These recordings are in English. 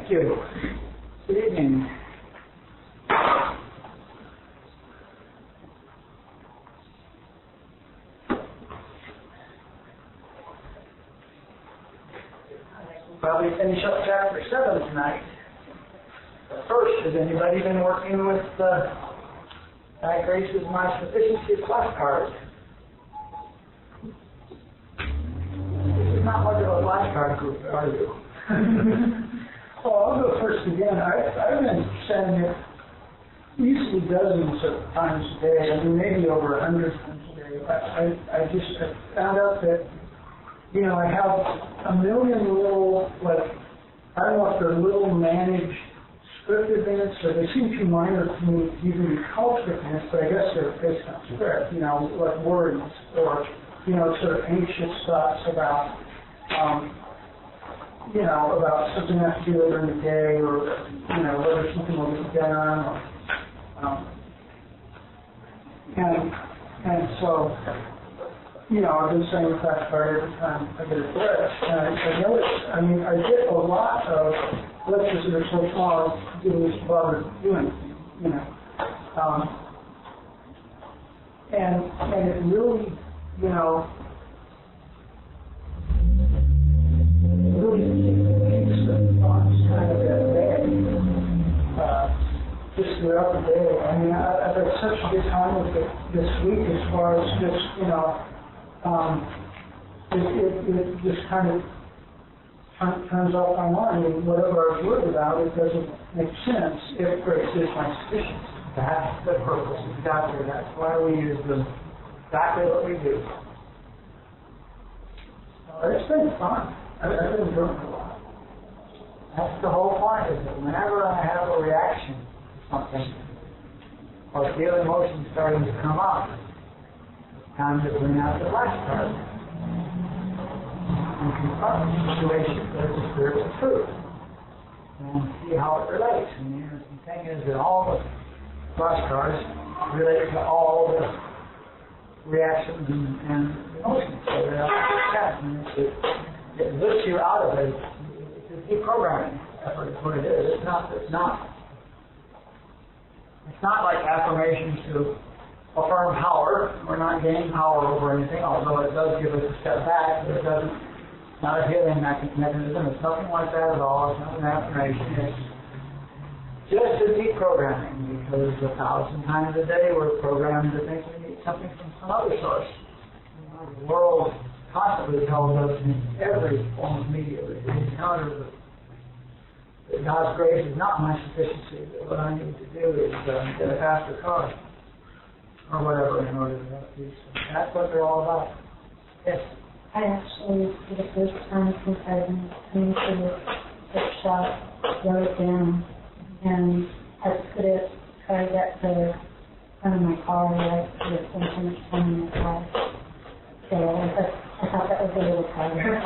Thank you. Good evening. Probably finish up chapter 7 tonight. But first, has anybody been working with Thy Grace is My Sufficiency flashcards? This is not much of a flashcard group, are you? Well, I'll go first again. I've been sending it usually dozens of times a day. I mean, maybe over 100 times a day. I found out that, you know, I have a million little, like, I don't know if they're little managed script events, or they seem too minor to me to even be called script events, but I guess they're based on script, you know, like worries, or, you know, sort of anxious thoughts about, you know, about something I have to do later in the day, or, you know, whether something will get done, or, and so, you know, I've been saying flashcard every time I get a blitz, and I notice, I mean, I get a lot of blitzes that are so small, I didn't even bother doing it, you know. And it really, you know, really keeps the thoughts kind of at bay, just throughout the day. I mean, I've had such a good time with it this week as far as just, you know, it just kind of turns off my mind, and whatever I was worried about, it doesn't make sense if grace is my sufficiency. That's the purpose, exactly. That's why we use them, exactly what we do. It's been fun. I've been doing it a lot. That's the whole point, is that whenever I have a reaction to something, or feel emotions starting to come up, it's time to bring out the flashcard and confront the situation with the spiritual truth and see how it relates. And the interesting thing is that all the flashcards relate to all the reactions and emotions. So they're all that. It lifts you out of it. It's a deprogramming effort, is what it is. It's not like affirmations to affirm power. We're not gaining power over anything, although it does give us a step back, but it doesn't. It's not a healing mechanism. It's nothing like that at all. It's not an affirmation. It's just a deprogramming, because 1,000 times a day we're programmed to think we need something from some other source. The world constantly tells us in every form of media that we encounter that God's grace is not my sufficiency, that what I need to do is get a faster car or whatever in order to have peace. That's what they're all about. Yes? I actually, for the first time since I've been coming to the workshop, wrote it down, and I put it, tried that to the front of my car, like, to spend so much time in the car. So I thought that was a little clever.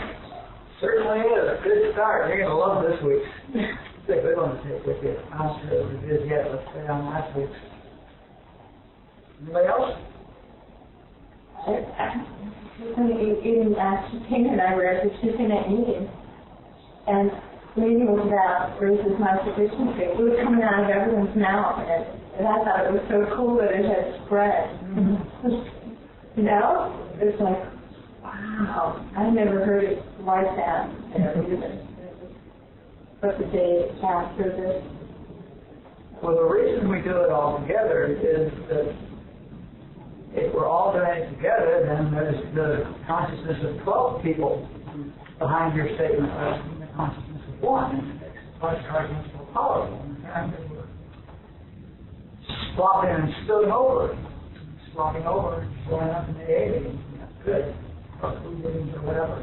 Certainly is. A good start. You're going to love this week's. It's a good one to take with you. I'm not sure if it is yet. Let's stay on last week's. Anybody else? Even Tina and I were at the chicken at Indian, and reading about grace is my sufficiency. It was coming out of everyone's mouth, and I thought it was so cool that it had spread. You know? It's like, wow, I never heard it like that. But the day after this. Well, the reason we do it all together is that if we're all doing it together, then there's the consciousness of 12 people behind your statement rather than the consciousness of one. And it makes the flashcard so powerful. And we're swapping and spilling over. Swapping over and showing up in the AA meeting. That's good. Or food meetings or whatever.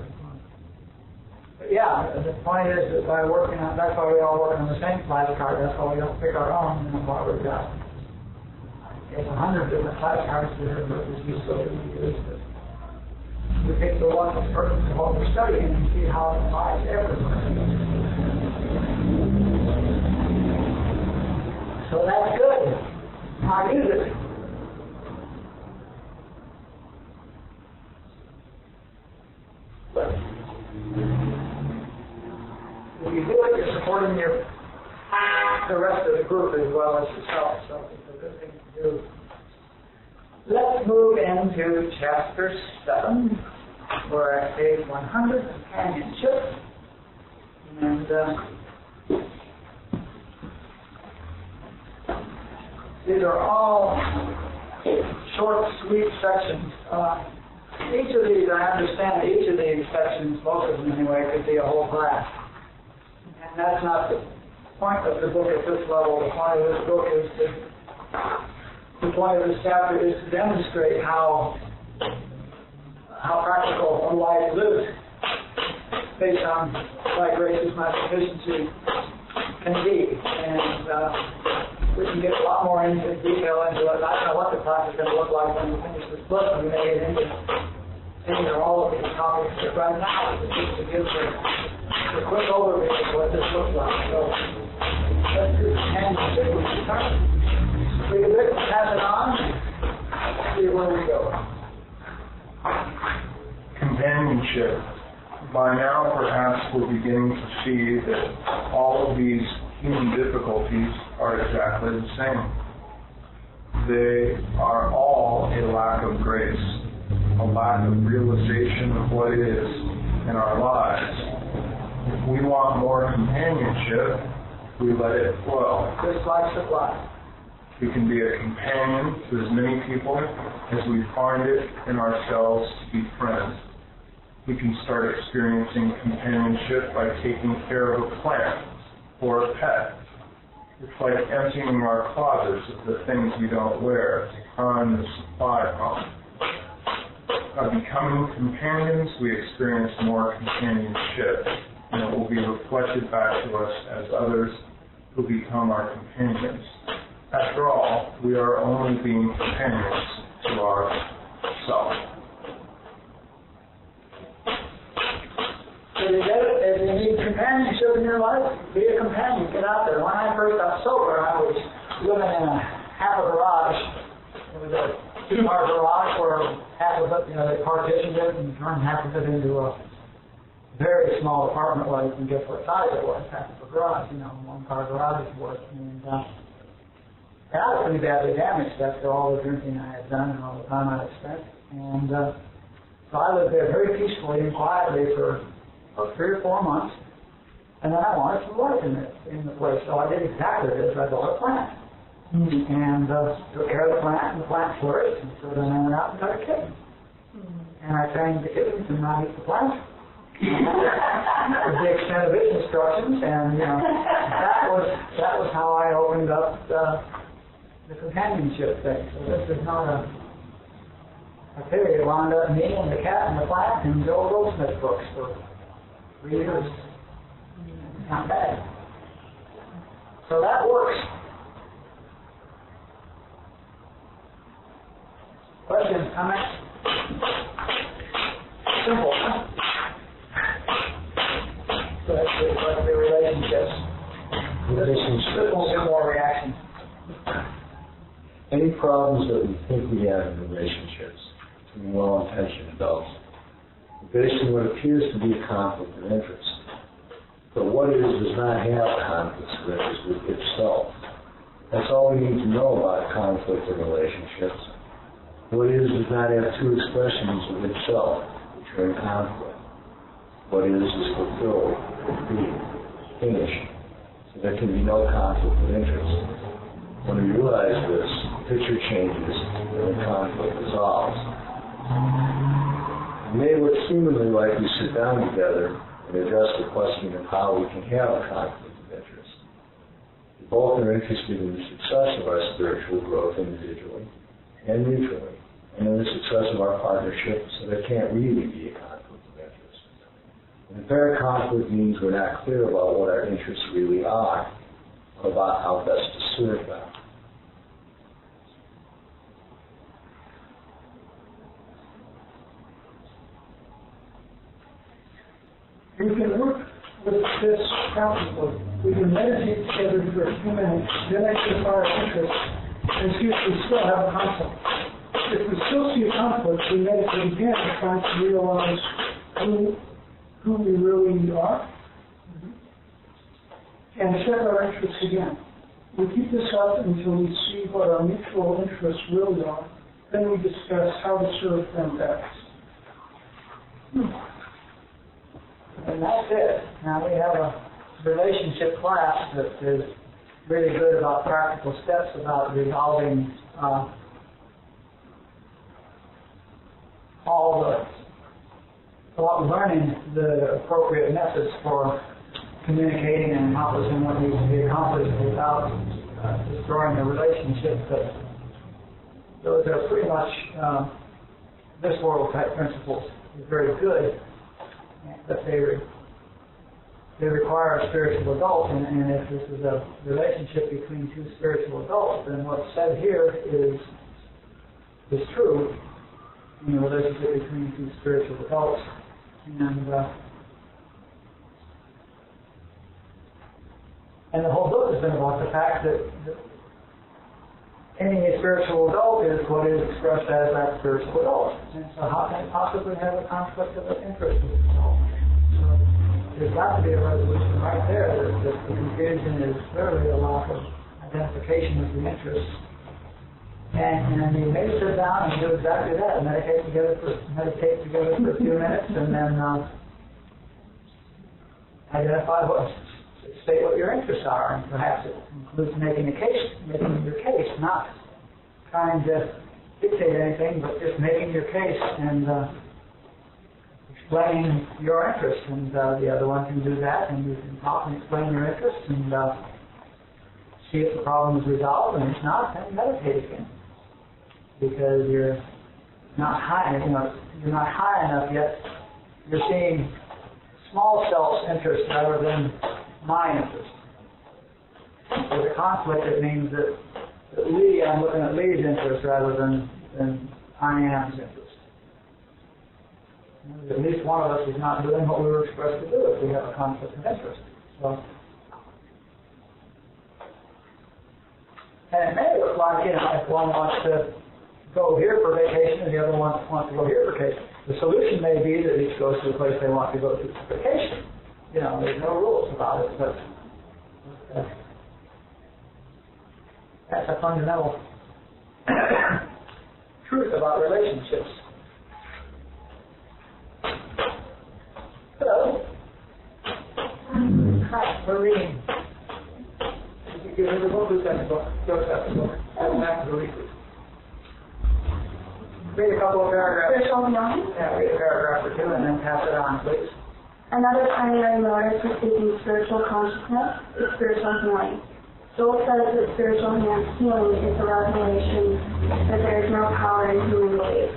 But yeah, the point is that by working on, that's why we all work on the same flashcard. That's why we don't pick our own. And why we've got 100 different flashcards that are purposely so that we use it. We pick the one that's perfect for what we're studying and see how it applies everywhere. So that's good. How use it? But if you do it, you're supporting your Let's move into chapter 7. We're at page 100, companionship. And these are all short, sweet sections. Each of these, I understand, each of these sections, most of them anyway, could be a whole class. And that's not the point of the book at this level. The point of this book is the point of this chapter is to demonstrate how practical a life lives based on by grace is my sufficiency can be. And we can get a lot more into detail into it. I don't know what the class is going to look like when we finish this book. We may get into any or all of these topics, but right now it's just to give a quick overview of what this looks like. So let's do companionship with the time. Read a bit, pass it on, see where we go. Companionship. By now, perhaps we're beginning to see that all of these human difficulties are exactly the same. They are all a lack of grace, a lack of realization of what is in our lives. If we want more companionship, we let it flow. Just like supply. We can be a companion to as many people as we find it in ourselves to be friends. We can start experiencing companionship by taking care of a plant or a pet. It's like emptying our closets of the things we don't wear to find the supply from. By becoming companions, we experience more companionship, and it will be reflected back to us as others who become our companions. After all, we are only being companions to ourselves. So you get it, if you need companionship in your life, be a companion, get out there. When I first got sober, I was living in a half a garage. It was a two-car garage where half of it, they partitioned it and turned half of it into a very small apartment where you can guess what size it was, half of a garage, one-car garage was. And I was pretty badly damaged after all the drinking I had done and all the time I had spent. And so I lived there very peacefully and quietly for 3 or 4 months, and then I wanted some life in the place, so I did exactly this. I bought a plant, and took care of the plant, and the plant flourished, and so then I went out and got a kitten, and I trained the kittens to not eat the plant, with the extent of its instructions, and that was how I opened up the companionship thing. So this is not a period. It wound up me and the cat and the plant and Joel Goldsmith books for 3 years. Not bad. So that works. Questions, comments? Simple, huh? So that's the relationships. Just a little bit more reaction. Any problems that we think we have in relationships between well-intentioned adults are based on what appears to be a conflict of interest. But what is does not have conflicts of interest with itself. That's all we need to know about conflict in relationships. What is does not have two expressions of itself, which are in conflict. What is fulfilled, complete, finished. So there can be no conflict of interest. When we realize this, the picture changes and the conflict dissolves. It may look seemingly like we sit down together and address the question of how we can have a conflict of interest. We both are interested in the success of our spiritual growth individually and mutually, and in the success of our partnership, so there can't really be a conflict of interest. An apparent conflict means we're not clear about what our interests really are, or about how best to serve them. We can work with this conflict. We can meditate together for a few minutes, then identify our interests, and see if we still have a conflict. If we still see a conflict, we meditate again and try to realize who we really are, and set our interests again. We keep this up until we see what our mutual interests really are, Then we discuss how to serve them best. And that's it. Now we have a relationship class that is really good about practical steps about resolving learning the appropriate methods for communicating and accomplishing what needs to be accomplished without destroying the relationship. But those are pretty much this world type principles. They're very good, but they require a spiritual adult, and if this is a relationship between two spiritual adults, then what's said here is true in the relationship between two spiritual adults. And the whole book has been about the fact that any spiritual adult is what is expressed as that spiritual adult. And so how can it possibly have a conflict of interest with the adult? So there's got to be a resolution right there that the confusion is clearly a lack of identification of the interests. And you may sit down and do exactly that, meditate together for a few minutes, and then state what your interests are, and perhaps it includes making your case, not trying to dictate anything, but just making your case and explaining your interests, and the other one can do that, and you can talk and explain your interests, and see if the problem is resolved, and if not, then meditate again. Because you're not high enough yet. You're seeing small self's interest rather than my interest. With a conflict, it means that I'm looking at Lee's interest rather than I am's interest. At least one of us is not doing what we were expressed to do if we have a conflict of interest. So, and it may look like, if one wants to go here for vacation and the other one wants to go here for vacation. The solution may be that each goes to the place they want to go to for vacation. There's no rules about it, but that's a fundamental truth about relationships. Hello. Hi, we're reading. Did you give her the book? Who's got the book? Joe's got the book. That's back to the weekly. Read a couple of paragraphs. Spiritual healing. Yeah, read a paragraph or two and then pass it on, please. Another primary motive for seeking spiritual consciousness is spiritual healing. Joel says that spiritual healing is a revelation that there is no power in human belief.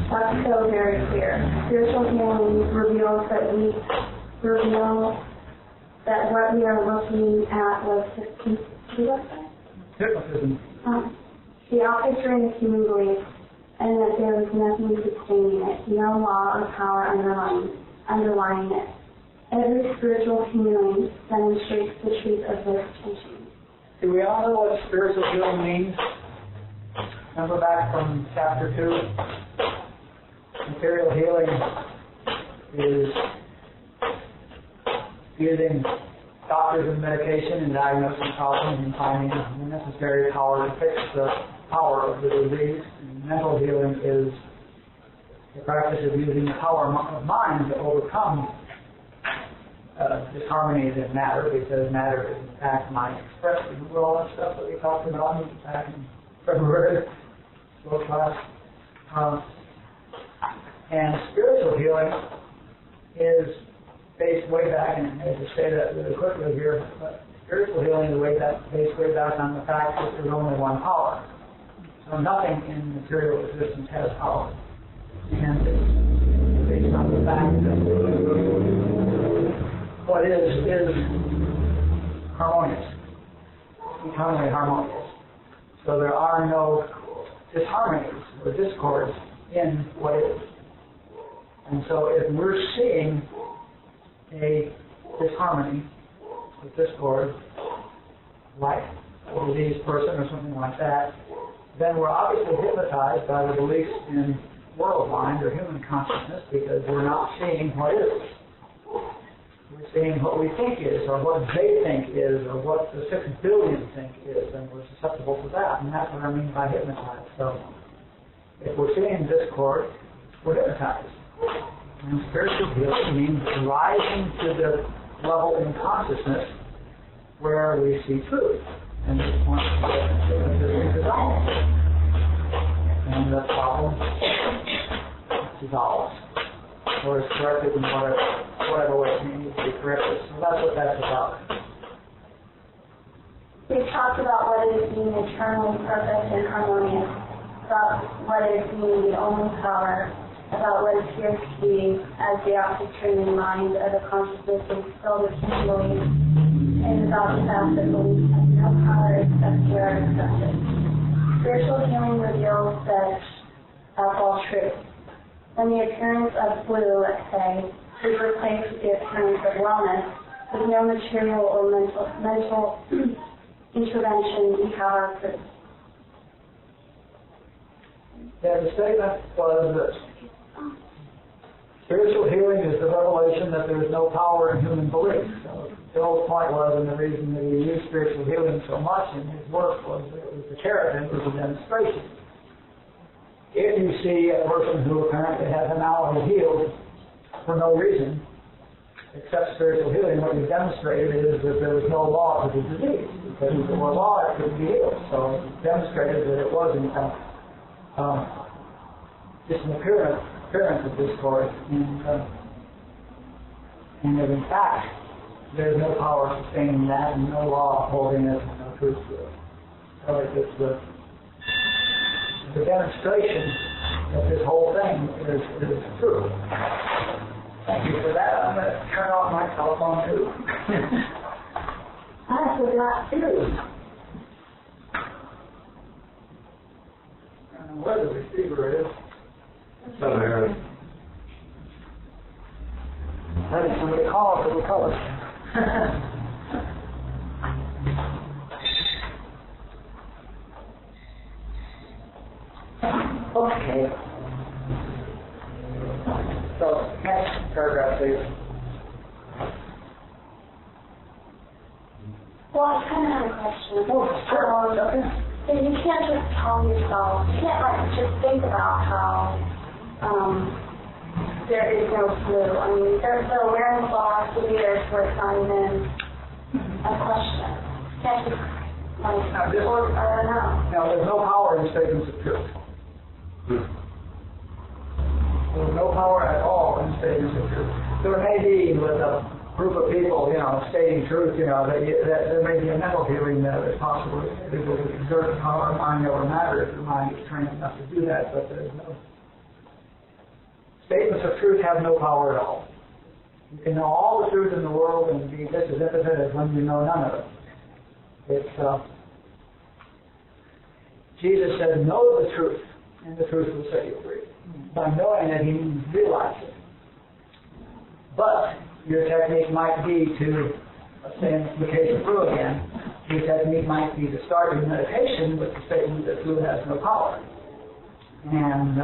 That's so very clear. Spiritual healing reveals that what we are looking at was Hypnotism. The outpicturing of human belief, and that there is nothing sustaining it, no law or power underlying it. Every spiritual healing demonstrates the truth of this teaching. Do we all know what spiritual healing means? Remember back from chapter 2? Material healing is using doctors and medication and diagnosing problems and finding the necessary power to fix the power of the disease. And mental healing is the practice of using the power of mind to overcome disharmonies in matter, because matter is in fact mind expressed. Remember all that stuff that we talked about back in February, slow class? And spiritual healing is based way back, and I just say that really quickly here, but spiritual healing is based way back on the fact that there's only one power. So nothing in material existence has power. And it's based on the fact that what is harmonious, eternally harmonious. So there are no disharmonies or discords in what is. And so if we're seeing a disharmony, a discord, like a diseased person or something like that, then we're obviously hypnotized by the beliefs in world mind or human consciousness, because we're not seeing what is. We're seeing what we think is, or what they think is, or what the 6 billion think is, and we're susceptible to that, and that's what I mean by hypnotized. So If we're sitting in discord, we're hypnotized. And spiritual healing means rising to the level in consciousness where we see truth. And this point is dissolved. And the problem dissolves. Or is corrected in whatever way it needs to be corrected. So that's what that's about. We've talked about what is being eternally perfect and harmonious, about what is being the only power, about what appears to be as the octave mind of the consciousness is filled with belief, and about the fact that belief has no power except we are accepted. Spiritual healing reveals that all truth. When the appearance of flu, let's say, is replaced with the appearance of wellness, with no material or mental intervention, we have our proof. Yeah, the statement was this. Spiritual healing is the revelation that there is no power in human belief. So Bill's point was, and the reason that he used spiritual healing so much in his work was that it was the carrot, it was a demonstration. If you see a person who apparently has an malady healed for no reason, except spiritual healing, what you've demonstrated is that there was no law to the disease. Because if there were law, it couldn't be healed. So it demonstrated that it was, in fact, just an appearance of discord. And that, in fact, there's no power sustaining that and no law holding it and no truth to it. So it's the demonstration that this whole thing is true. Thank you for that. I'm going to turn off my telephone too. I forgot too. I don't know where the receiver is. It's over here. Letting somebody call us, it will tell us. Okay. So, next paragraph, please. Well, I kind of have a question. Oh, sure. So you can't just tell yourself, you can't like just think about how there is no flu. I mean, the awareness law to be there where it's not even a question. You can't just like, or I don't know. Now, there's no power in statements of truth. There's no power at all in statements of truth. There may be with a group of people, stating truth, that there may be a mental healing that is possible. People who exert power of mind over matter if your mind is trained enough to do that, but there's no. Statements of truth have no power at all. You can know all the truth in the world and be just as impotent as when you know none of it. Jesus said, know the truth, and the truth will set you free. By knowing it, he means realize it. But your technique might be to, let's say in the case of flu again, your technique might be to start your meditation with the statement that flu has no power. And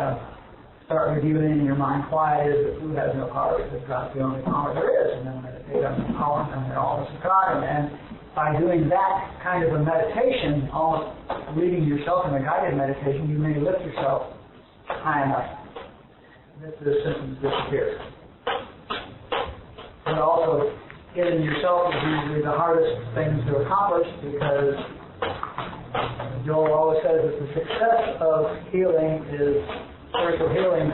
start reviewing in your mind why it is that flu has no power, because God's the only power there is. And then meditate on the power and the allness of God. And by doing that kind of a meditation, almost leading yourself in a guided meditation, you may lift yourself high enough that the symptoms disappear. And also, getting yourself is usually the hardest thing to accomplish because Joel always says that the success of healing is, spiritual healing,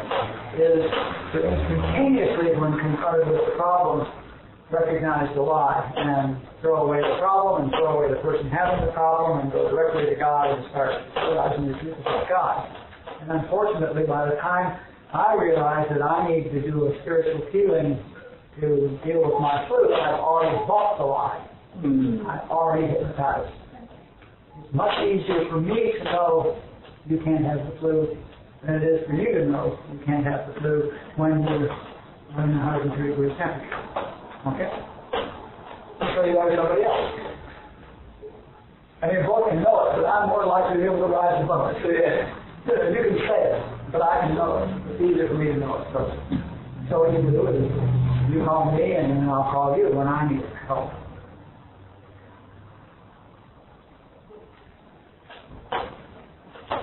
is to instantaneously, when confronted with the problem, recognize the lie and throw away the problem and throw away the person having the problem and go directly to God and start realizing the truth of God. And unfortunately, by the time I realize that I need to do a spiritual healing to deal with my flu, I've already bought the lie. I've already hypnotized. It's much easier for me to know you can't have the flu than it is for you to know you can't have the flu when you're 103 degrees temperature. Okay? So you are somebody else. I mean, both can know it, but I'm more likely to be able to rise above it. So you can say it, but I can know it. It's easier for me to know it. So what you do is you call me and then I'll call you when I need help.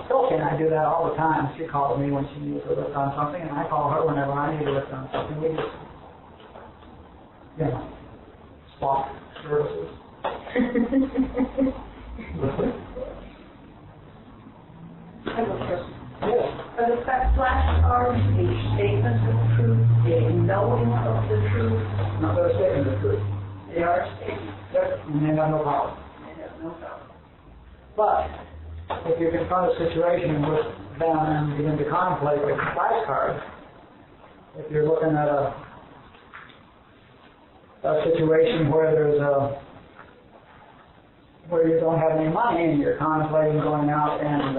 So can I I do that all the time. She calls me when she needs to lift on something, and I call her whenever I need to lift on something. We just, swap services. Yes. But if that flashcards, a statement of truth, a knowing of the truth, Not that a statement of truth. they are statements. Yes, and they have no power. They have no power. But if you confront a situation with them and begin to contemplate with flashcards, if you're looking at a situation where where you don't have any money and you're contemplating going out and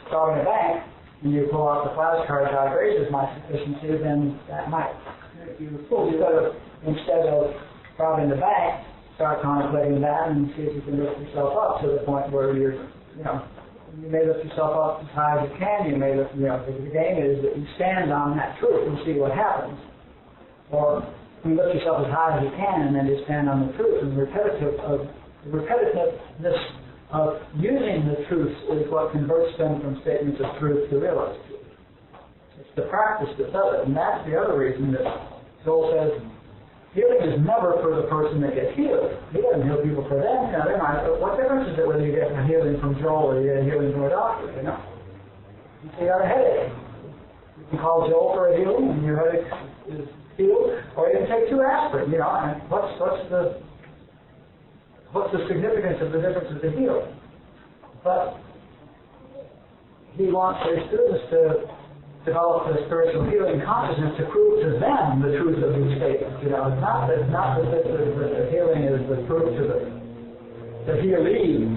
starting a bank, and you pull out the flashcards out of graces my sufficiency, then that might make you fool. Instead of robbing the bank, start contemplating that and see if you can lift yourself up to the point where you may lift yourself up as high as you can. You may lift, the game is that you stand on that truth and see what happens. Or you lift yourself as high as you can and then you stand on the truth. And the repetitiveness of using the truth is what converts them from statements of truth to realized truth. It's the practice that does it. And that's the other reason that Joel says, healing is never for the person that gets healed. He doesn't heal people for them. What difference is it whether you get a healing from Joel or you get a healing from a doctor? You say you got a headache. You can call Joel for a healing and your headache is healed, or you can take 2 aspirin. And what's the significance of the difference of the healing? But he wants his students to develop the spiritual healing consciousness to prove to them the truth of these statements. It's not that the healing is the proof to the healee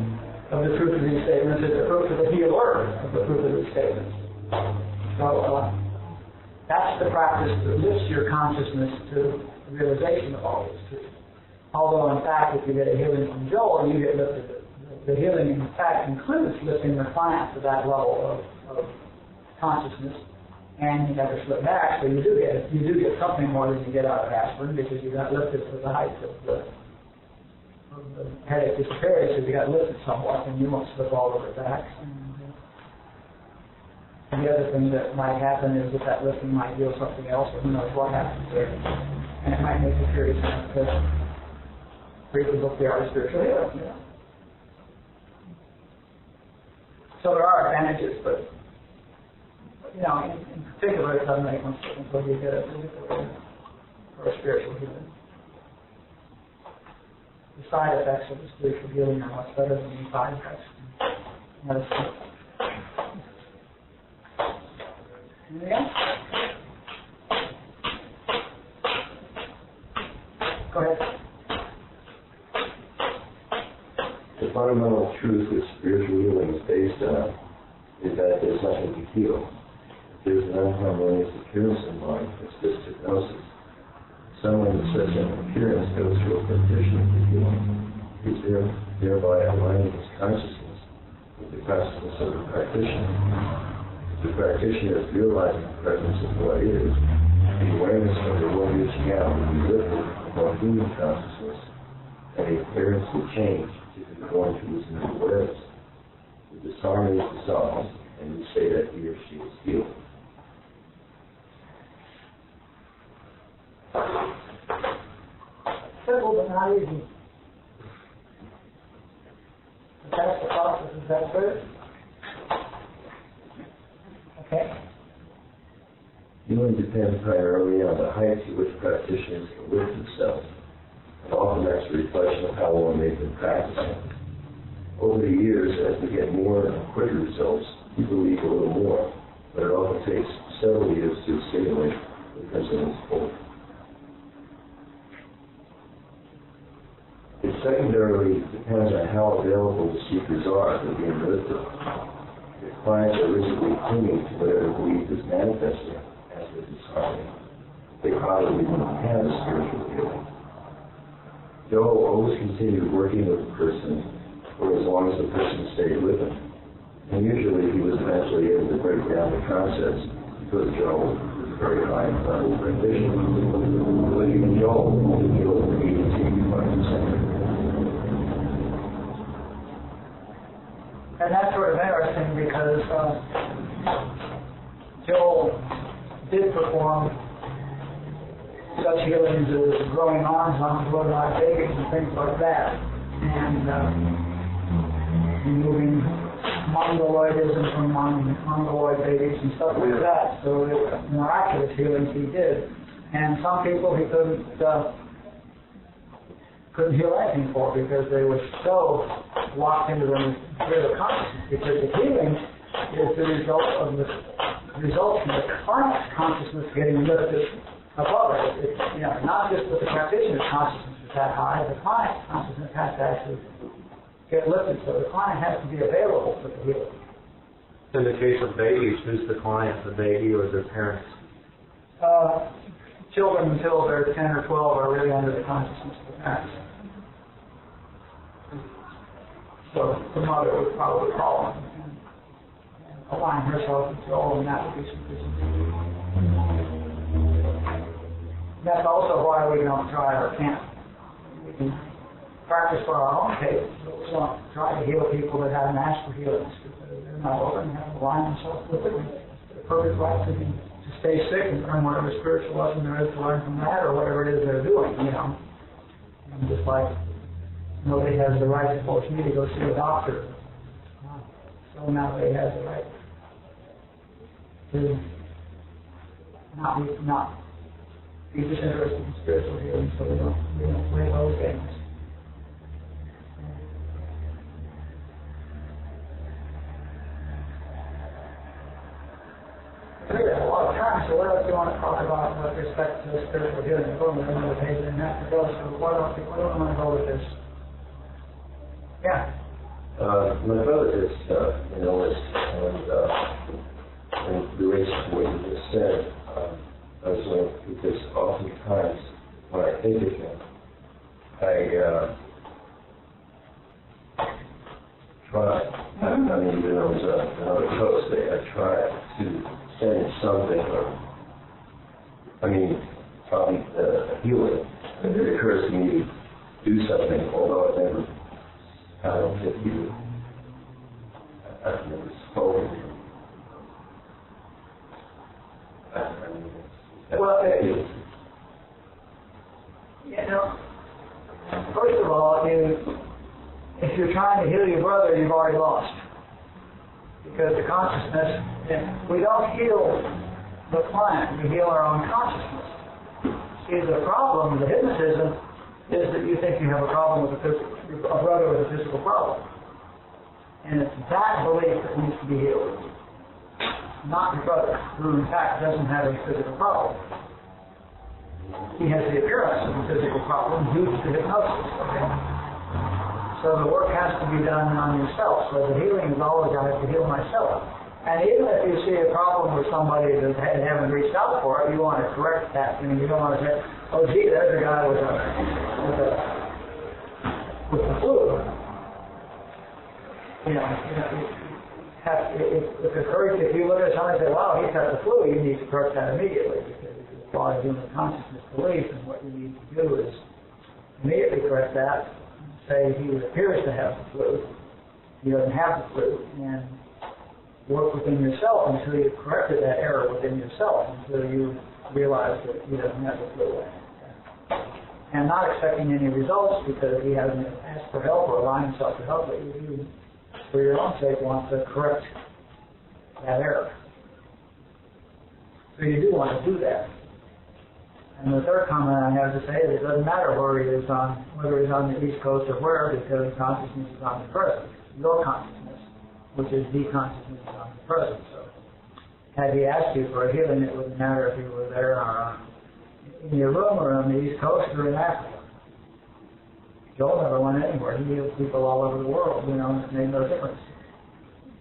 of the truth of these statements, it's the proof to the healer of the truth of these statements. So that's the practice that lifts your consciousness to the realization of all this truth. Although, in fact, if you get a healing from Joel, you get lifted. The healing, in fact, includes lifting the client to that level of consciousness, and you never slip back. So you do get something more than you get out of aspirin because you got lifted to the height of the headache disappearing. So you got lifted somewhat, and you won't slip all the way back. And the other thing that might happen is that lifting might heal something else, or who knows what happens there, and it might make you curious because read the book, The Art of Spiritual Healing. So there are advantages, but in particular, it doesn't make much difference whether you get a physical healing or a spiritual healing. The side effects of the spiritual healing are much better than the side effects of medicine. Anything else? Go ahead. The fundamental truth that spiritual healing is based on is that there's nothing to heal. If there's an unharmonious appearance in mind, it's just hypnosis. Someone with such an appearance goes through a condition of healing. He's thereby aligning his consciousness with the consciousness of the practitioner. If the practitioner is realizing the presence of what is, the awareness of the what is now will be lifted above human consciousness, and the appearance will change. If you're going to lose new awareness, the disharmony is dissolved, and you say that he or she is healed. Simple but not easy. But that's the process. Is that clear? Okay. Healing depends primarily on the height to which practitioners can lift themselves. Often that's a reflection of how long they've been practicing. Over the years, as we get more and quicker results, we believe a little more, but it often takes several years to assimilate the principles fully. It secondarily depends on how available the seekers are to being lifted. If clients are rigidly clinging to whatever belief is manifesting as the disharmony, they probably won't have a spiritual healing. Joe always continued working with the person for as long as the person stayed with him. And usually he was eventually able to break down the concepts because Joe was a very high level practitioner. But even Joe only healed 80 to 85%. And that's sort of interesting because Joel did perform such healings as growing arms on blood-like babies and things like that, and removing mongoloidism from mongoloid babies and stuff like that. So it was miraculous healings he did. And some people he couldn't heal anything for because they were so locked into their material consciousness. Because the healing is the result from the client's consciousness getting lifted above it. It's, not just that the practitioner's consciousness is that high, the client's consciousness has to actually get lifted, so the client has to be available for the healing. In the case of babies, who's the client, the baby or their parents? Children until they're 10 or 12 are really under the consciousness of the parents. So the mother would probably call them and align herself with Joel, and that would be sufficient. That's also why we don't try or can't. We can practice for our own case, but we don't try to heal people that haven't asked for healings because they're not open and haven't aligned themselves with it. It's their perfect right to stay sick and learn whatever spiritual lesson there is to learn from that or whatever it is they're doing, And just like nobody has the right to force me to go see a doctor, so now they have the right to not be disinterested in spiritual healing, so we don't play those games. A lot of time, so what else do you want to talk about with respect to spiritual healing? We're going to another page and have to go, so why don't we want to go with this? Yeah. My brother is an illness, and in relation to what you just said, I was wondering, because oftentimes when I think of him, I try, there was another post that I tried to send something, probably healing. And it occurs to me to do something, although I don't think I've never spoken. Well, first of all, if you're trying to heal your brother, you've already lost. Because the consciousness, we don't heal the client, we heal our own consciousness. See, the problem, the hypnotism, is that you think you have a problem with a brother with a physical problem. And it's that belief that needs to be healed. Not your brother, who in fact doesn't have a physical problem. He has the appearance of a physical problem due to the hypnosis. Okay? So the work has to be done on yourself. So the healing is always I have to heal myself. And even if you see a problem with somebody that haven't reached out for it, you want to correct that. You don't want to say, oh gee, there's a guy with the flu. If you look at somebody and say, wow, he's got the flu, you need to correct that immediately. Because as far as human consciousness belief, and what you need to do is immediately correct that, say he appears to have the flu, he doesn't have the flu, and work within yourself until you've corrected that error within yourself, until you realize that he doesn't have the flu. And not expecting any results because he hasn't asked for help or allowed himself to help, but you, for your own sake, want to correct that error. So you do want to do that. And the third comment I have to say is it doesn't matter whether he's on the East Coast or where, because consciousness is omnipresent. Your consciousness, which is the consciousness, is omnipresent. So had he asked you for a healing, it wouldn't matter if you were there or in your room or on the East Coast or in Africa. Joel never went anywhere. He healed people all over the world. It made no difference.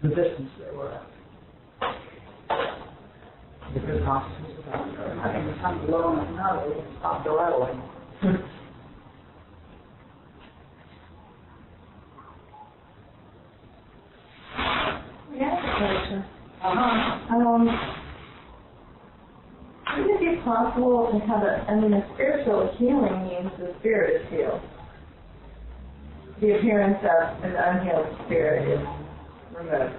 The distance they were at. Because consciousness is omnipresent. I think it's time to low enough now that we can stop the rattling. Would it be possible to have a spiritual healing means the spirit is healed? The appearance of an unhealed spirit is ahead.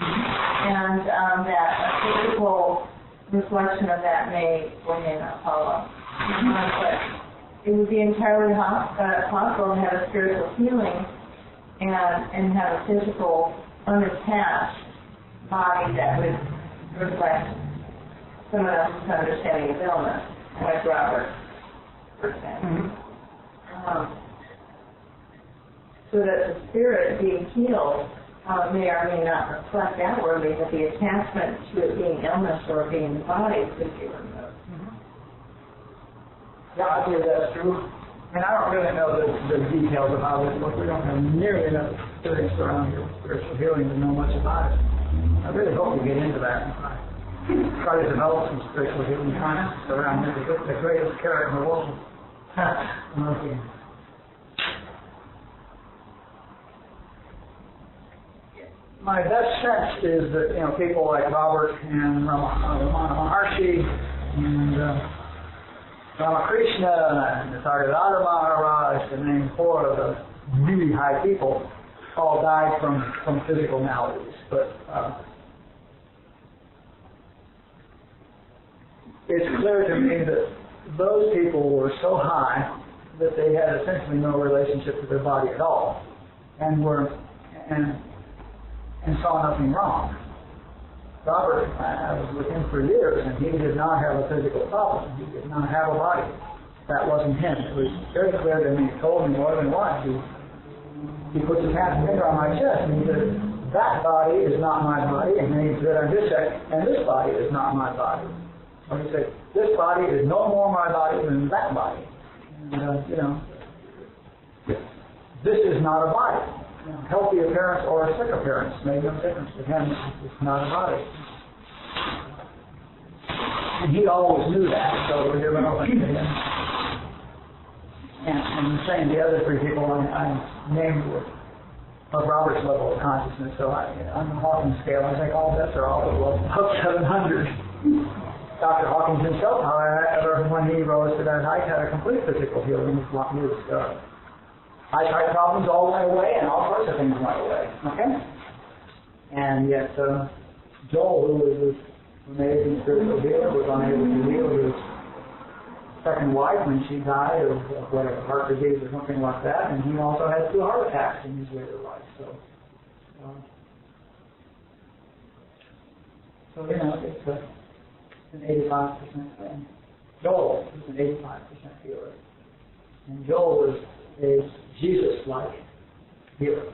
And that a physical reflection of that may or may not follow. But it would be entirely possible to have a spiritual healing and have a physical, unattached body that would reflect someone else's understanding of illness, like Robert, for example. So that the spirit being healed may or may not reflect outwardly, but the attachment to it being illness or being the body could be removed. Yeah, I believe that's true. I mean, I don't really know the details of how this works. We don't have nearly enough experience around here with spiritual healing to know much about it. I really hope we get into that and try to develop some spiritual healing science around here. It's the greatest carrot in the world. My best sense is that, people like Robert and Ramana Maharshi and Ramakrishna and Nisargadatta Maharaj, to name four of the really high people, all died from physical maladies. But it's clear to me that those people were so high that they had essentially no relationship to their body at all, and saw nothing wrong. Robert, I was with him for years, and he did not have a physical problem. He did not have a body. That wasn't him. It was very clear to me. He told me more than once. He put his hand finger on my chest, and he said, that body is not my body. And then he said on his check, and this body is not my body. Or he said, this body is no more my body than that body. And, this is not a body. Healthy appearance or a sick appearance made no difference to him. It's not a body. And he always knew that, so we never know. And the same, the other three people I named were of Robert's level of consciousness. So on the Hawkins scale, I think all deaths are all above 700. Dr. Hawkins himself, however, when he rose to that height, had a complete physical healing. His eyesight problems all went away, and all sorts of things went away. Okay? And yet, Joel, who was this amazing spiritual healer, was unable to heal his second wife when she died of whatever, heart disease or something like that, and he also had 2 heart attacks in his later life. So it's an 85% thing. Joel is an 85% healer. And Joel was a Jesus-like healer.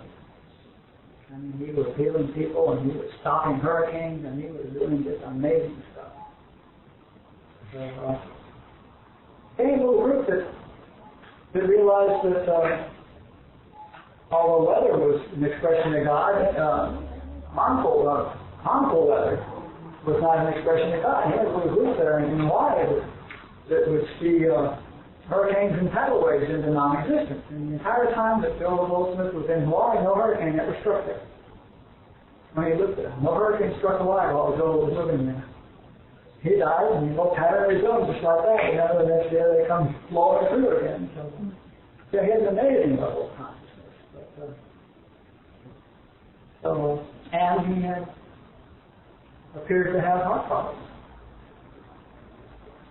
I mean, he was healing people, and he was stopping hurricanes, and he was doing just amazing stuff. So, any little group that realized that although weather was an expression of God, harmful weather was not an expression of God. He had little groups that are in Hawaii that would see hurricanes and tidal waves into non-existence. And the entire time that Goldsmith was in Hawaii, no hurricane ever struck there. When he looked at it, no hurricane struck Hawaii while Joel was living there. He died, and he looked at it just like that. The next day they come flowing through again. So, he had an amazing level of consciousness. And he had appeared to have heart problems.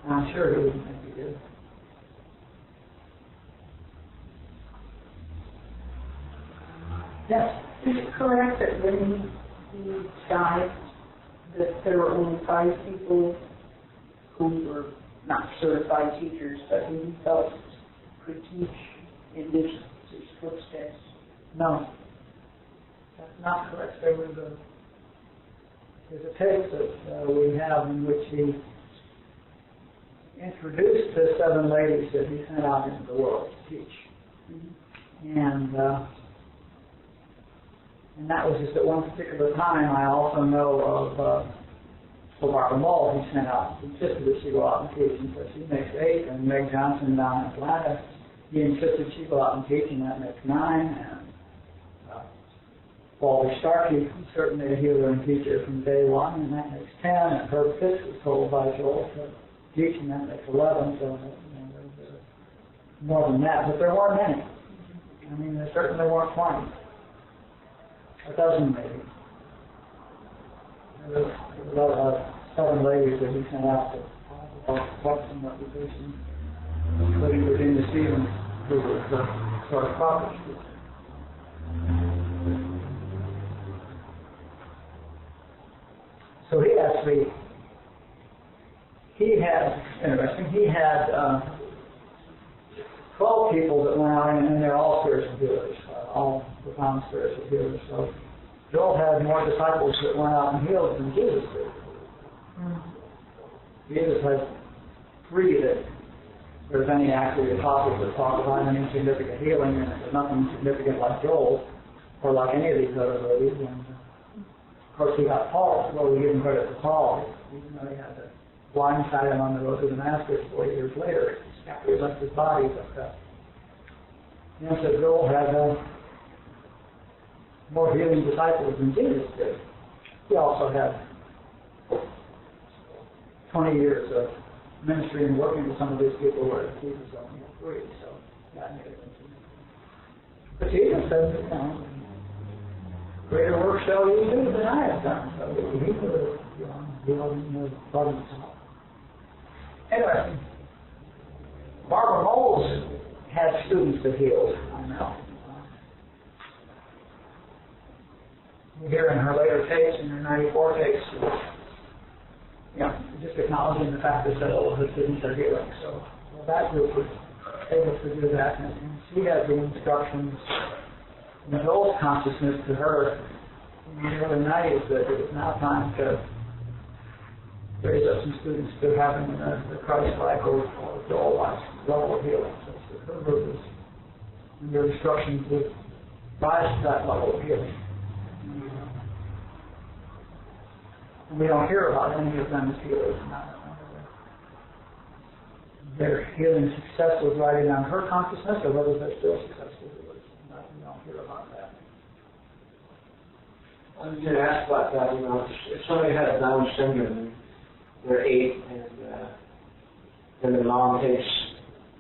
I'm sure he didn't think he did. Yes. Is it correct that when he died, that there were only 5 people who were not certified teachers, but who he felt could teach in his footsteps? No. That's not correct. There's a text that we have in which he introduced the 7 ladies that he sent out into the world to teach. Mm-hmm. And that was just at one particular time. I also know of Barbara Mull, he sent out, he insisted that she go out and teach. And so she makes 8, and Meg Johnson down in Atlanta, he insisted she go out and teach, and that makes 9. And Walter Starkey, certainly a healer and teacher from day one, and that makes 10. And Herb Fitz was told by Joel to teach, and that makes 11. So there's more than that, but there weren't many. I mean, there certainly weren't 20. A dozen maybe. There's 7 ladies that he sent out to talk about Western reputation, including Virginia Stevens, who was sort of prophet. So he actually, he had 12 people that went out, and they're all spiritual healers, all profound spiritual healers. So Joel had more disciples that went out and healed than Jesus did. Jesus had 3 that there's any actually apostles that talk about any significant healing, and there's nothing significant like Joel or like any of these other ladies. And of course, he got Paul. Well, we give him credit to Paul, even though he had to blindside him on the road to Damascus 40 years later after he left his body. But so Joel had more healing disciples than Jesus did. He also had 20 years of ministry and working with some of these people where Jesus only had 3, so that made it significant. But Jesus said, you know, greater work shall you do than I have done. So he could have, he wasn't bugging himself. Anyway, Barbara Moles had students that healed. I know. We hear in her later tapes, in her 94 tapes, just acknowledging the fact that all of her students are healing. So that group was able to do that, and she had the instructions in Joel's consciousness to her in the early 90s that it was now time to raise up some students to having the Christ-like or Joel-like level of healing. So her group was, and their instructions would rise to that level of healing. And we don't hear about any of them as healers. Their healing success was riding on her consciousness, or whether they're still successful healers. We don't hear about that. I was going to ask about that. If somebody had Down syndrome and they're 8, and then the mom takes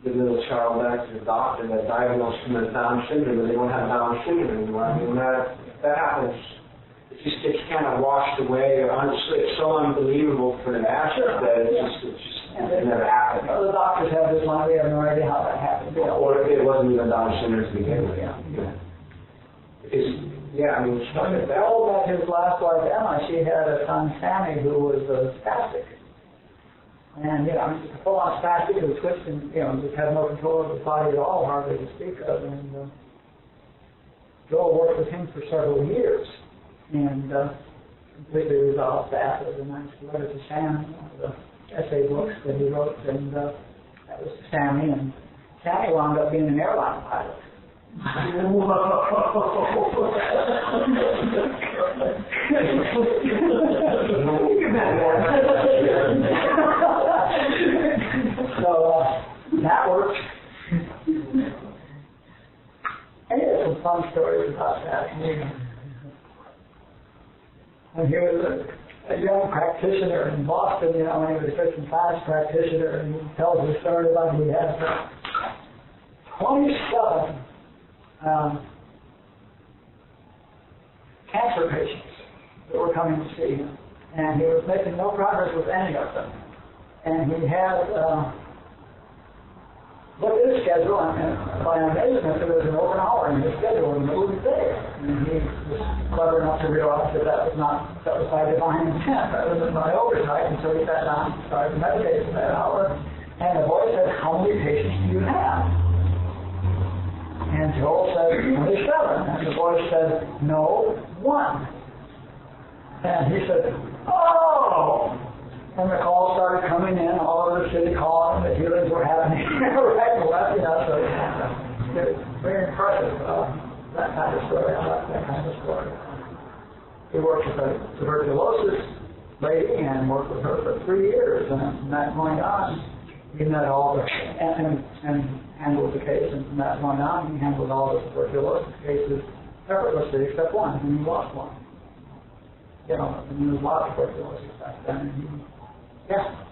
the little child back to the doctor that diagnosed them as Down syndrome, but they don't have Down syndrome anymore. I mean, that happens. It just gets kind of washed away, or it's so unbelievable for the master that it never happened. Well, the doctors have this one. We have no idea how that happened. Or if it wasn't even Down syndrome to begin with. Stuff like that. Told that his last wife Emma, she had a son Sammy who was spastic, and full-on spastic who twitched and just had no control of his body at all, hardly to speak of. And Joel worked with him for several years, and completely resolved that. It was a nice letter to Sam, the essay books that he wrote, and that was to Sammy, and Sammy wound up being an airline pilot. So that works. And there's some fun stories about that. And he was a young practitioner in Boston, when he was a Christian Science practitioner, and he tells the story about he had 27 cancer patients that were coming to see him, and he was making no progress with any of them. And he had looked at his schedule, and by amazement, there was an open hour in his schedule in the middle of the day. And he was clever enough to realize that that was not set by divine intent, rather than by oversight, and so he sat down and started to meditate for that hour. And the voice said, "How many patients do you have?" And Joel said, 27. And the voice said, "No, 1. And he said, "Oh!" And the calls started coming in, all over the city calling, the healings were happening right and left, so it's very impressive, that kind of story. I like that kind of story. He worked with a tuberculosis lady and worked with her for 3 years, and from that point on, he met all the, and handled the case, and from that point on, he handled all the tuberculosis cases effortlessly, except one, and he lost one. And there was a lot of tuberculosis back then, and he,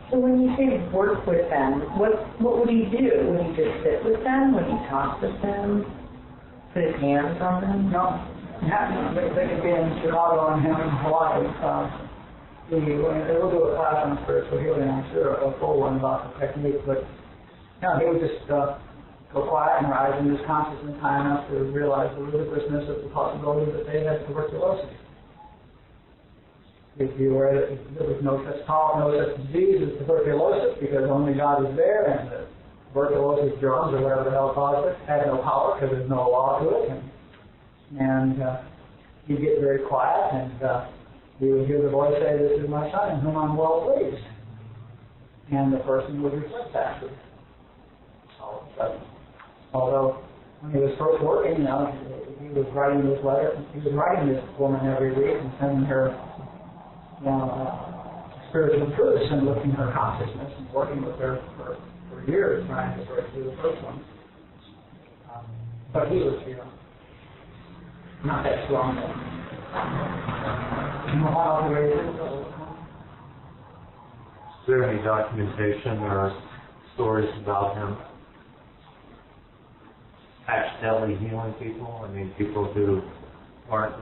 So when you say work with them, what would he do? Would he just sit with them? Would he talk with them? Put his hands on them? No. They could be in Chicago and him in Hawaii. we'll do a class on spiritual healing, I'm sure, a full one about the technique, but he would just go quiet and rise in his consciousness high enough to realize the ludicrousness of the possibility that they had tuberculosis. If you were, there was no such disease as tuberculosis because only God is there, and the tuberculosis germs or whatever the hell caused it had no power because there's no law to it, and he'd get very quiet, and he would hear the voice say, "This is my son in whom I'm well pleased," and the person would reflect back all of a sudden. Although when he was first working, he was writing this letter, he was writing this woman every week and sending her spiritual truths and lifting her consciousness and working with her for years trying to break through the first one. But he was, not that strong. Is there any documentation or stories about him accidentally healing people? I mean, people who weren't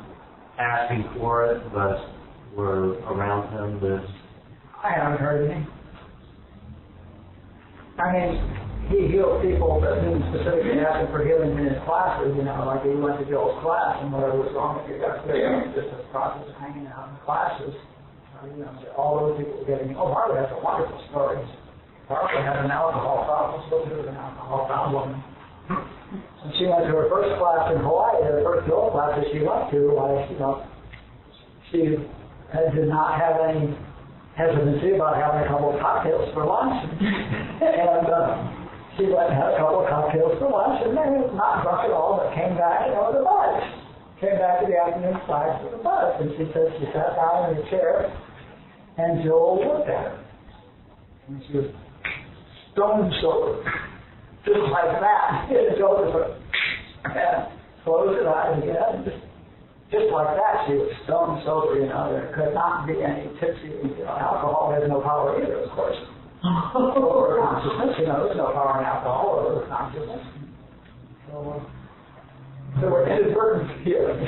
asking for it, but were around him that... I haven't heard any. I mean, he healed people that didn't specifically ask him for healing in his classes, like he went to Joel's class and whatever was wrong with you got there. Just a process of hanging out in classes. All those people were getting, Barbara has a wonderful story. Barbara had an alcohol problem, still has an alcohol problem. And she went to her first class in Hawaii, the first Joel class that she went to, she did not have any hesitancy about having a couple of cocktails for lunch. And she went and had a couple of cocktails for lunch, and then not drunk at all, but came back with a buzz. Came back to the afternoon class with a buzz. And she said she sat down in a chair, and Joel looked at her. And she was stone sober. Just like that. Joel closed his eyes again, just like that, she was stone sober, there could not be any tipsy, alcohol has no power either, of course. Over consciousness, there's no power in alcohol over consciousness. So we're inadvertent here. It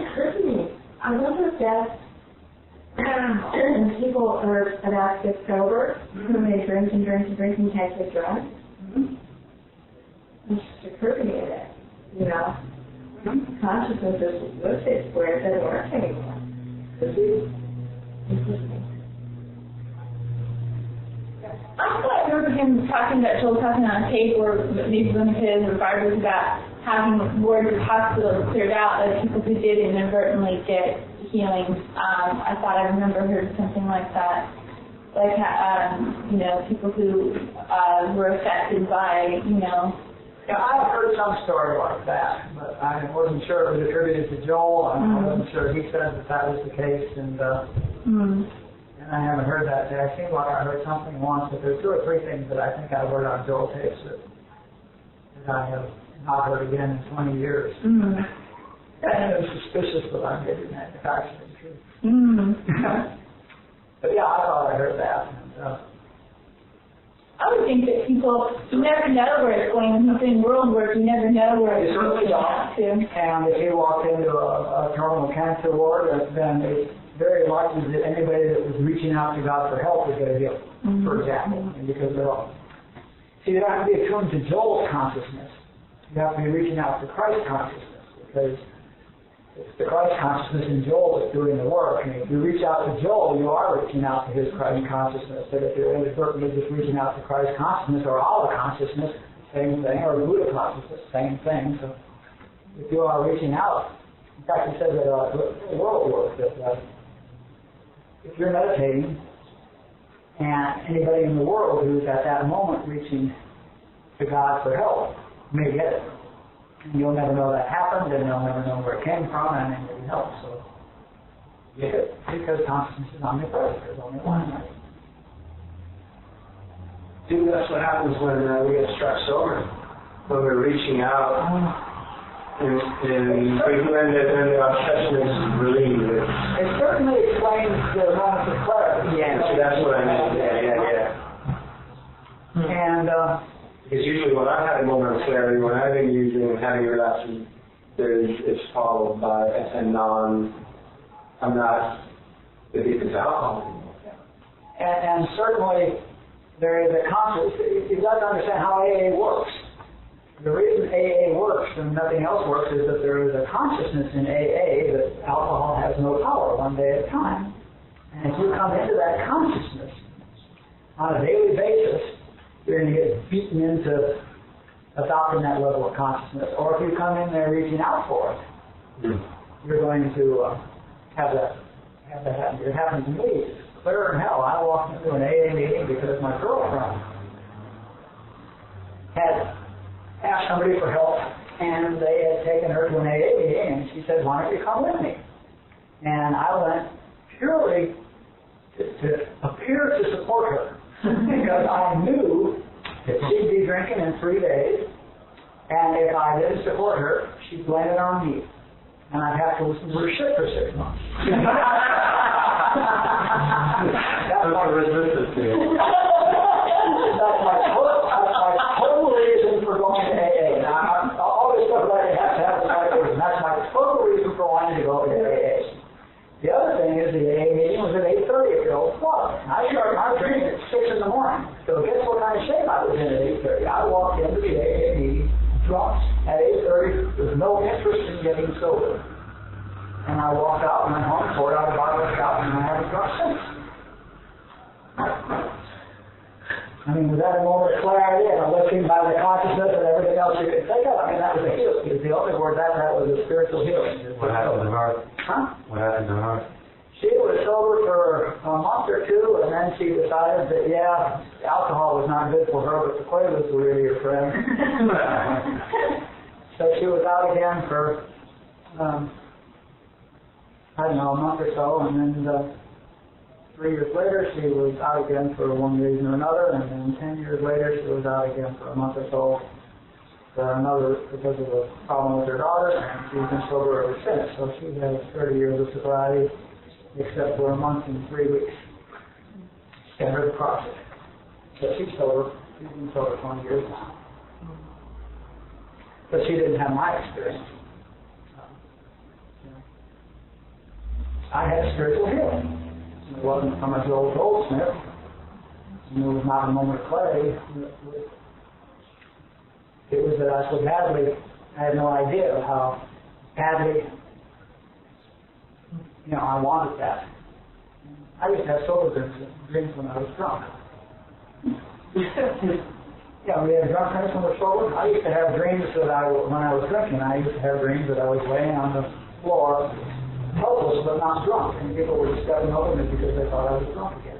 occurred to me, I wonder if that's people are about to get sober, when they drink and can't get drunk. It just occurred to me that, consciousness is listed where it doesn't work anymore. I thought I remember him Joel talking on a tape where these limited or Barbara's about having wards of hospitals cleared out of people who did inadvertently get healings. I thought I remember heard something like that. Like, people who were affected by, I've heard some story like that, but I wasn't sure it was attributed to Joel. I wasn't sure he said that was the case, and I haven't heard that. I seem like I heard something once, but there's two or three things that I think I've heard on Joel tapes that I have not heard again in 20 years. And I'm suspicious that I'm getting that actually true. But yeah, I thought I heard that. I would think that people, you never know where it's going. When you're doing world work, you never know where it's going to. And if you walked into a terminal cancer ward, then it's very likely that anybody that was reaching out to God for help was going to heal, for example. Because they're all... See, you don't have to be attuned to Joel's consciousness. You have to be reaching out to Christ's consciousness. Because it's the Christ consciousness in Joel that's doing the work. And if you reach out to Joel, you are reaching out to his Christ consciousness. But if you're inadvertently just reaching out to Christ consciousness or Allah consciousness, same thing, or Buddha consciousness, same thing. So if you are reaching out, in fact, he says that world work, that if you're meditating and anybody in the world who's at that moment reaching to God for help may get it. You'll never know that happened, and you'll never know where it came from, and it will help. So, because consciousness is omnipresent, there's only one, right? See, that's what happens when we get struck sober. When we're reaching out, and when the obsession is relieved. It certainly explains the moments of clarity. Yeah, so that's what I meant. Yeah. And, because usually when I've had a moment of clarity, when I've been using having relapses, it's followed by I'm not But it's alcohol. And certainly there is a conscious, you've got to understand how AA works. The reason AA works and nothing else works is that there is a consciousness in AA that alcohol has no power one day at a time. And if you come into that consciousness on a daily basis, you're going to get beaten into adopting that level of consciousness. Or if you come in there reaching out for it, you're going to have that happen. It happened to me. It's clearer than hell. I walked into an AA meeting because my girlfriend had asked somebody for help, and they had taken her to an AA meeting, and she said, "Why don't you come with me?" And I went purely to appear to support her because I knew that she'd be drinking in 3 days, and if I didn't support her, she'd blame it on me, and I'd have to listen to her shit for 6 months. That's my resistance to it. That's my total reason for going to AA. Now, all this stuff that I have to have is my reason. That's my total reason for wanting to go to AA. The other thing is the AA meeting was at 8:30 at the old club. I started drinking at 6 in the morning. So guess what kind of shape I was in at 8:30? I walked into the AA meeting drunk at 8:30 with no interest in getting sober. And I walked out and went home, poured out a bottle of shot, and I haven't drunk since. I mean, was that a moment of clarity and a lifting by the consciousness and everything else you could think of? I mean, that was a healing. Because the only word that was a spiritual healing. What happened to her? Huh? What happened to her? She was sober for a month or two, and then she decided that, yeah, alcohol was not good for her, but the Quaaludes were really her friend. So she was out again for, I don't know, a month or so, and then 3 years later she was out again for one reason or another, and then 10 years later she was out again for a month or so because of a problem with her daughter, and she's been sober ever since. So she has 30 years of sobriety, except for a month and 3 weeks. Standard process. So she's sober. She's been sober 20 years now. But she didn't have my experience. I had spiritual healing. It wasn't from a old Goldsmith. It was not a moment of clarity. It was that I so badly, I had no idea of how badly, I wanted that. I used to have sober drinks when I was drunk. Yeah, we had drunkenness when we were sober. I used to have dreams that when I was drinking, I used to have dreams that I was laying on the floor, helpless but not drunk, and people were stepping over me because they thought I was drunk again.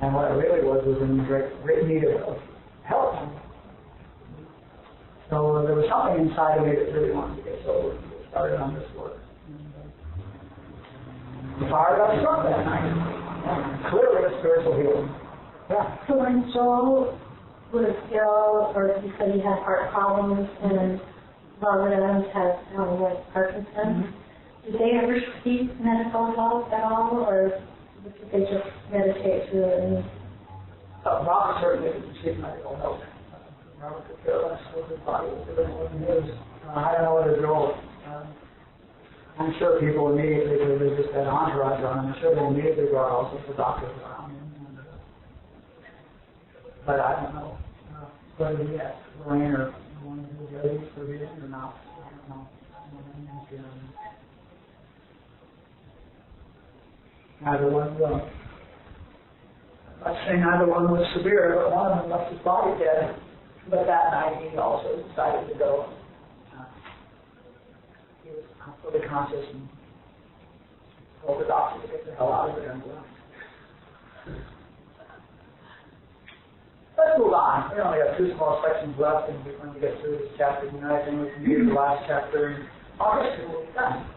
And what I really was in great need of help. So there was something inside of me that really wanted to get sober and get started on this work. The fire got struck that night. Yeah, clearly a spiritual healing. Yeah. So when Joel was ill, or you said he had heart problems, and Robert Adams had Parkinson's, did they ever seek medical help at all, or did they just meditate through it? Robert certainly didn't seek medical help. Robert could care less what his body was doing, what it is. I don't know what his role. I'm sure people immediately, because they just had entourage on, I'm sure they immediately brought all sorts of doctors around him. But I don't know whether he asked Lorraine or one of his ladies for reading or not. I don't know. Neither one was. I'd say neither one was severe, but one of them left his body dead. But that night he also decided to go. He was fully conscious and told the doctor to get the hell out of there and left. Let's move on. We only have 2 small sections left, and when we get through this chapter tonight, then we can do the last chapter in August, and we'll be done.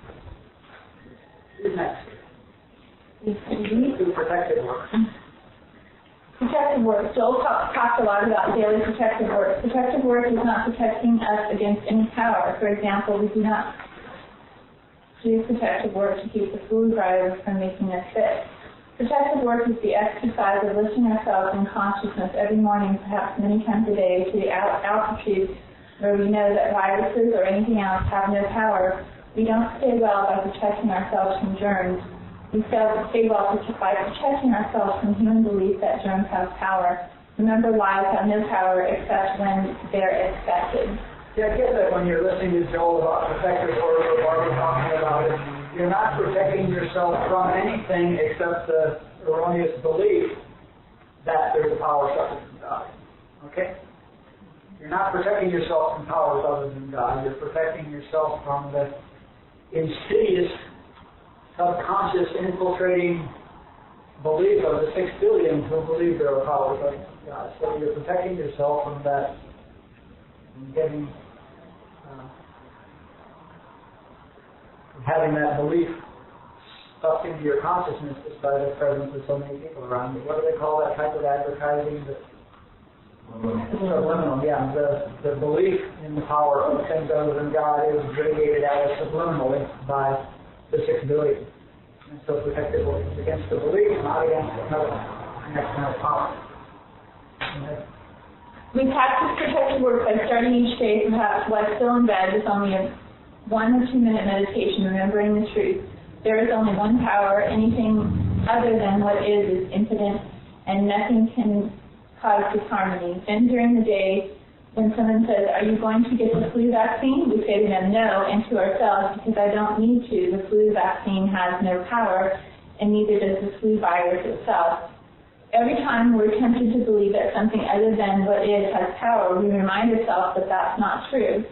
Who's next? Do protective work. Protective work. Joel talked a lot about daily protective work. Protective work is not protecting us against any power. For example, we do not do protective work to keep the food drivers from making us sick. Protective work is the exercise of lifting ourselves in consciousness every morning, perhaps many times a day, to the altitude where we know that viruses or anything else have no power. We don't stay well by protecting ourselves from germs. We fail to stay well by protecting ourselves from human belief that germs have power. Remember, lies have no power except when they're expected. Yeah, I get that when you're listening to Joel about protective work or Barbara talking about it, you're not protecting yourself from anything except the erroneous belief that there's a power separate from God. Okay? You're not protecting yourself from powers other than God. You're protecting yourself from the insidious, subconscious, infiltrating belief of the 6 billion who believe there are powers other than God. So you're protecting yourself from that, from getting, from having that belief stuffed into your consciousness just by the presence of so many people around you. What do they call that type of advertising? Subliminal, yeah. The belief in the power of things other than God is radiated out subliminally by the 6 billion. And so protective work is against the belief, not against another external power. Okay. We practice protective work by starting each day, perhaps while still in bed, with only a 1 or 2 minute meditation, remembering the truth. There is only one power. Anything other than what is impotent, and nothing can cause disharmony. Then during the day, when someone says, "Are you going to get the flu vaccine?" we say to them, "No," and to ourselves, "Because I don't need to. The flu vaccine has no power, and neither does the flu virus itself." Every time we're tempted to believe that something other than what is has power, we remind ourselves that that's not true.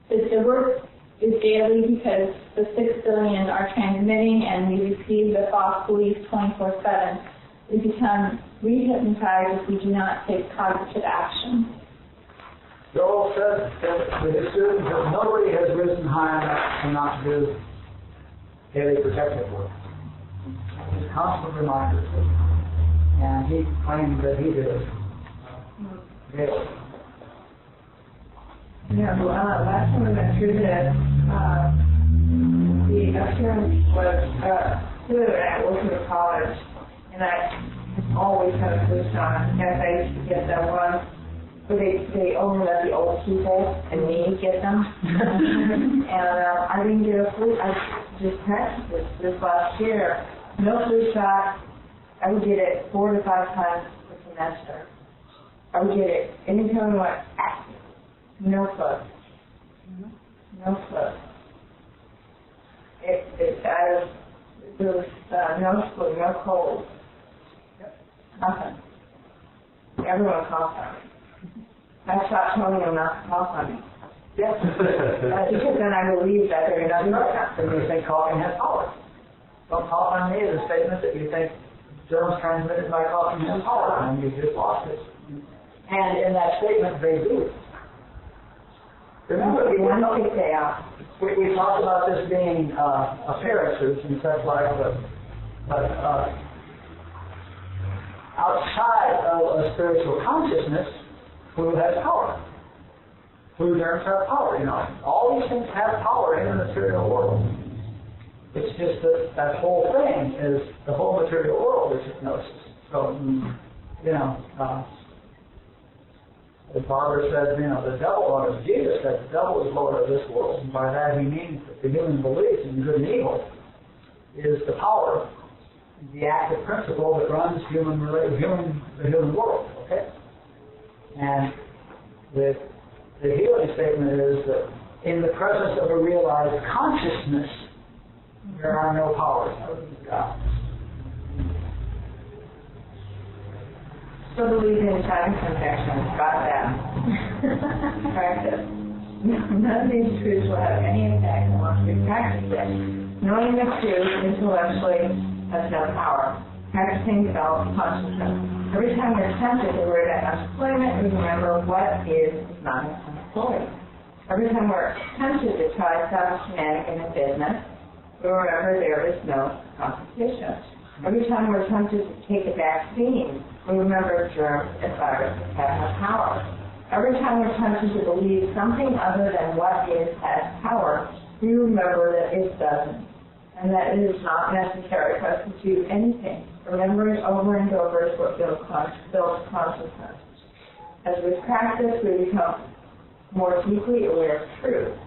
The work is daily because the 6 billion are transmitting and we receive the false beliefs 24/7. We become re-hypnotized if we do not take cognitive action. Joel said to his students that nobody has risen high enough to not do daily protective work. He's constant reminders. And he claimed that he did it daily. Yeah, well, last time we went through this, the appearance was good at working at college, and I always had a flu shot. As I used to get them one, where they only let the old people and me get them. And I didn't get a flu. I just practiced this last year. No flu shot. I would get it 4 to 5 times a semester. I would get it anytime I went. No flu. No flu. There was no flu, no cold. Nothing. Everyone coughed on me. I stopped telling them not to cough on me. Yes. Because then I believe that they're not right. Then you think coughing has power. Don't cough on me is a statement that you think germs transmitted by coughing has power, and you just lost it. And in that statement, they do. Remember, we talked about this being appearances and such like, but outside of a spiritual consciousness, food has power. Food germs have power, you know. All these things have power in the material world. It's just that whole thing is, the whole material world is hypnosis. So, you know, as Barbara said, you know, the devil, or as Jesus said, the devil is Lord of this world. And by that he means that the human belief in good and evil is the power, the active principle that runs the human world. Okay? And the healing statement is that in the presence of a realized consciousness, there are no powers other than God. So believe in time confession. Got that. Practice. None of these truths will have any impact unless we practice it. Knowing the truth intellectually has no power. Practicing self-consciousness. Every time we're tempted to word unemployment, we remember what is not unemployed. Every time we're tempted to try some shenanigan in business, we remember there is no competition. Every time we're tempted to take a vaccine, we remember germs and viruses have no power. Every time we're tempted to believe something other than what is has power, we remember that it doesn't, and that it is not necessary for us to do anything. Remembering over and over is what builds consciousness. As we practice, we become more deeply aware of truth.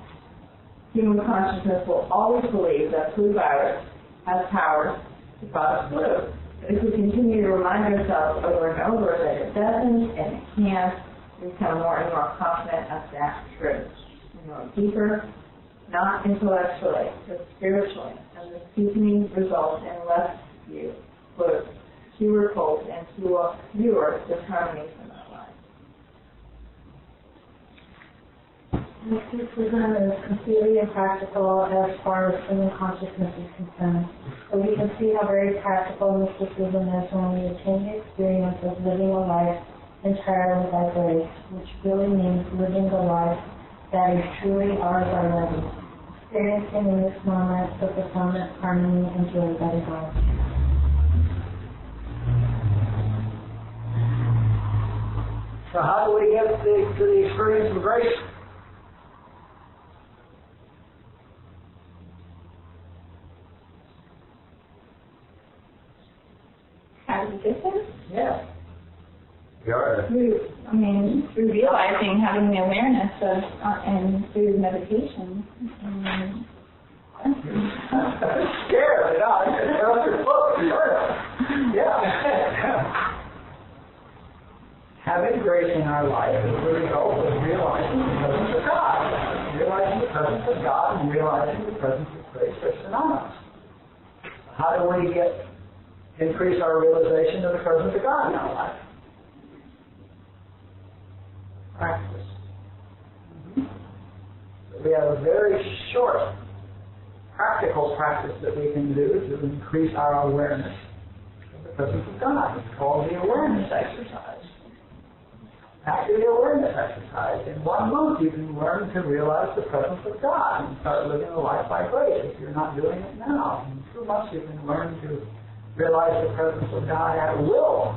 human consciousness will always believe that flu virus has power to cause flu. But if we continue to remind ourselves over and over that it doesn't and it can't, we become more and more confident of that truth. We go deeper, not intellectually, but spiritually, and this deepening results in less flu, fewer colds, and fewer disharmonies in our lives. Mysticism is completely impractical as far as human consciousness is concerned. So we can see how very practical mysticism is when we attain the experience of living a life entirely by grace, which really means living the life that is truly ours already, experiencing in this moment the fulfillment, harmony, and joy that is ours. So how do we get to the experience of grace? How do we get there? Yeah. Through realizing, having the awareness of, and through meditation. Scared, yeah. Having grace in our life is the result of realizing the presence of God. Realizing the presence of God and realizing the presence of grace are synonymous. How do we increase our realization of the presence of God in our life? Practice. So we have a very short practical practice that we can do to increase our awareness of the presence of God. It's called the awareness exercise. After the awareness exercise, in 1 month you can learn to realize the presence of God and start living a life by grace if you're not doing it now. In 2 months you can learn to realize the presence of God at will,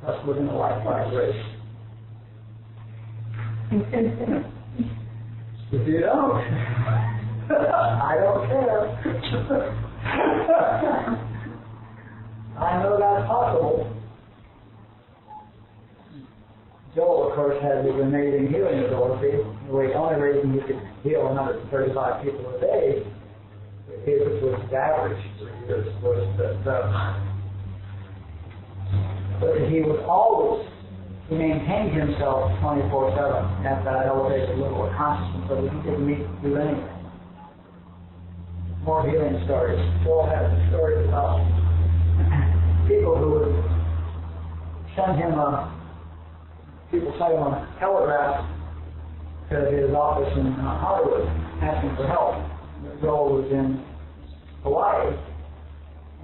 thus living a life by grace. If you don't, I don't care. I know that's possible. Joel, of course, had this amazing healing ability. The only reason he could heal 135 people a day, which was his average for years, was that he was always, he maintained himself 24/7 at that elevated level of consciousness, so that he didn't do anything. More healing stories. Joel has stories about people who would send him people sent him a telegraph to his office in Hollywood asking for help. Joel was in Hawaii,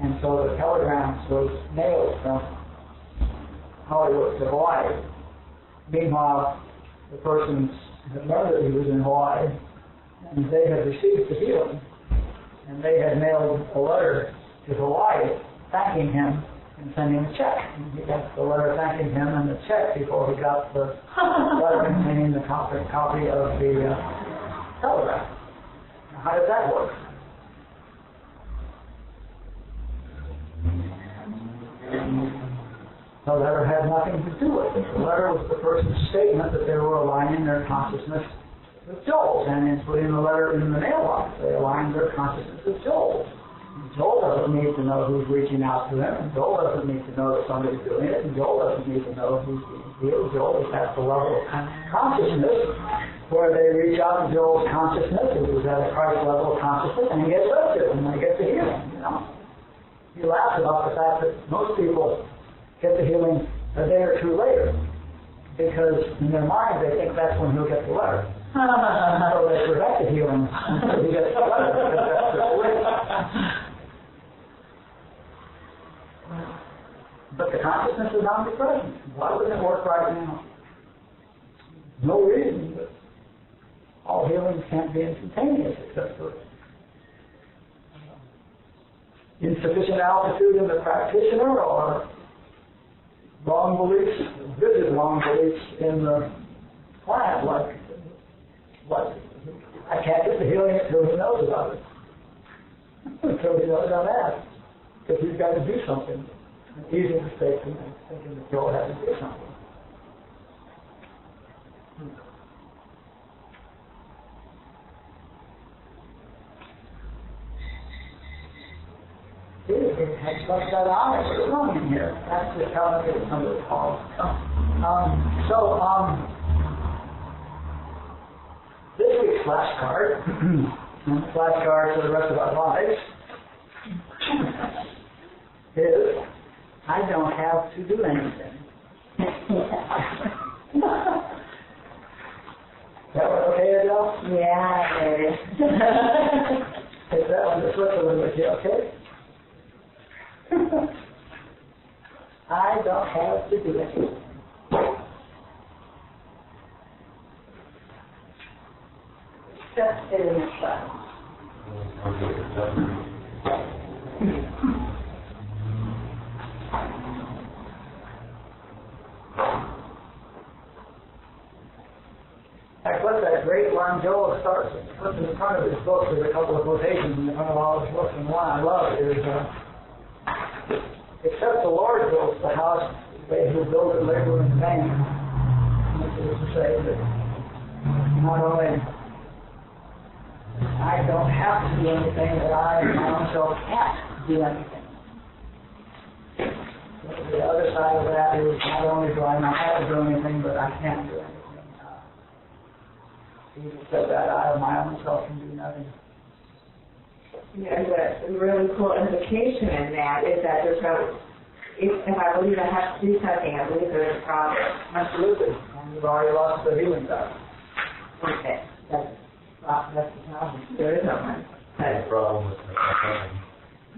and so the telegram was mailed from Hollywood to Hawaii. Meanwhile, the person had learned that he was in Hawaii, and they had received the healing, and they had mailed a letter to Hawaii thanking him and sending a check. And he got the letter thanking him and the check before he got the letter containing the copy of the telegraph. Now, how did that work? The letter had nothing to do with it. The letter was the person's statement that they were aligning their consciousness with Joel's, and in putting the letter in the mailbox, they aligned their consciousness with Joel's. Joel doesn't need to know who's reaching out to him, and Joel doesn't need to know that somebody's doing it, and Joel doesn't need to know who's being healed. Joel is at the level of consciousness where they reach out to Joel's consciousness, who is at a Christ level of consciousness, and he gets lifted, and they get the healing, you know. He laughs about the fact that most people get the healing a day or two later, because in their mind they think that's when he'll get the letter. So they prevent the healing until he gets the letter, because that's the way. But the consciousness is omnipresent. Why wouldn't it work right now? No reason, but all healings can't be instantaneous except for insufficient altitude in the practitioner or wrong beliefs, rigid wrong beliefs in the plan, like I can't get the healing until he knows about it. Until he knows I've asked. Because he's got to do something. An easy mistake to make, thinking that Joel had to do something. it had left that eye was wrong in here. That's just how I get some of the calls. This week's flashcard, and the flashcard for the rest of our lives, is I don't have to do anything. Is that okay, Adele? Yeah, it is. Is that one the Switzerland with you, okay? I don't have to do anything. Just sit in the sun. Like what's that great one Joel starts puts in front of his book, there's a couple of quotations in front of all his books, and one I love is except the Lord builds the house, they who build it labor in vain. Which is to say that not only I don't have to do anything, but I myself can't do anything. The other side of that is not only do I not have to do anything, but I can't do anything. Jesus said that I of my own self can do nothing. Yeah, the really cool implication in that is that there's no, if I believe I have to do something, I believe there's a problem. Absolutely. And you've already lost the healing stuff. Okay. That's the problem. There is no one. The problem with that.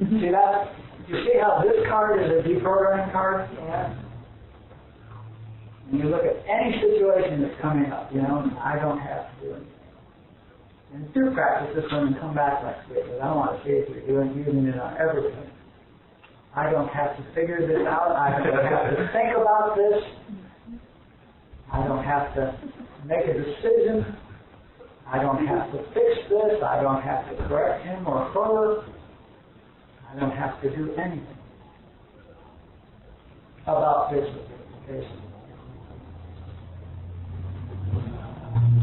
See that? You see how this card is a deprogramming card? Yeah. When you look at any situation that's coming up, I don't have to do anything. And through practice, this one and come back next week, because I want to see if you're using it on everything. I don't have to figure this out. I don't have to think about this. I don't have to make a decision. I don't have to fix this. I don't have to correct him or her. I don't have to do anything about this case.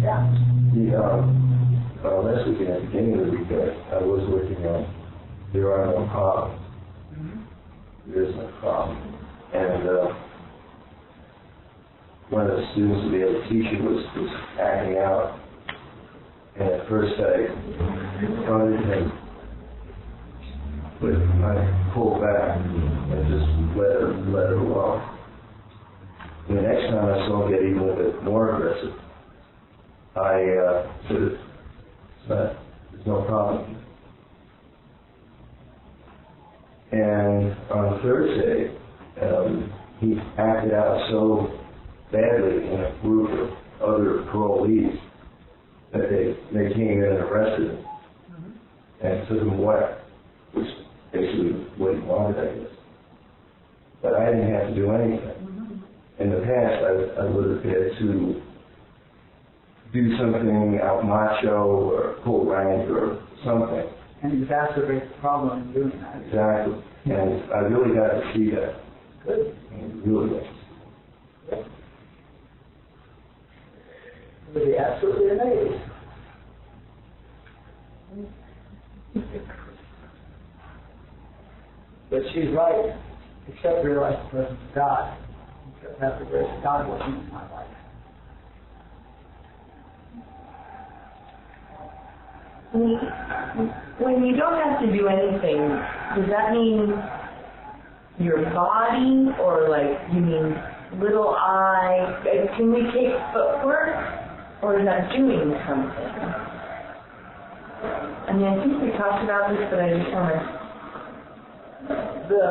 Yeah. Last weekend, at the beginning of the week, I was working on there are no problems. There is no problem. And one of the students of the other teacher was acting out. And at first I confronted him, but I pulled back and just let it alone. And the next time I saw him get even a little bit more aggressive, I said, there's no problem. And on Thursday, he acted out so badly in a group of other parolees that they came in and arrested him and took him away, which basically was what he wanted, I guess. But I didn't have to do anything. In the past, I would have had to do something out macho or pull rank or something. And exacerbate the problem in doing that. Exactly. And I really got to see that. Good. Really good. It would be absolutely amazing. But she's right. Except realize the presence of God. Except have the grace of God working in my life. When you don't have to do anything, does that mean your body, or you mean little I? Can we take footwork, or is that doing something? I mean, I think we talked about this, but I just want to.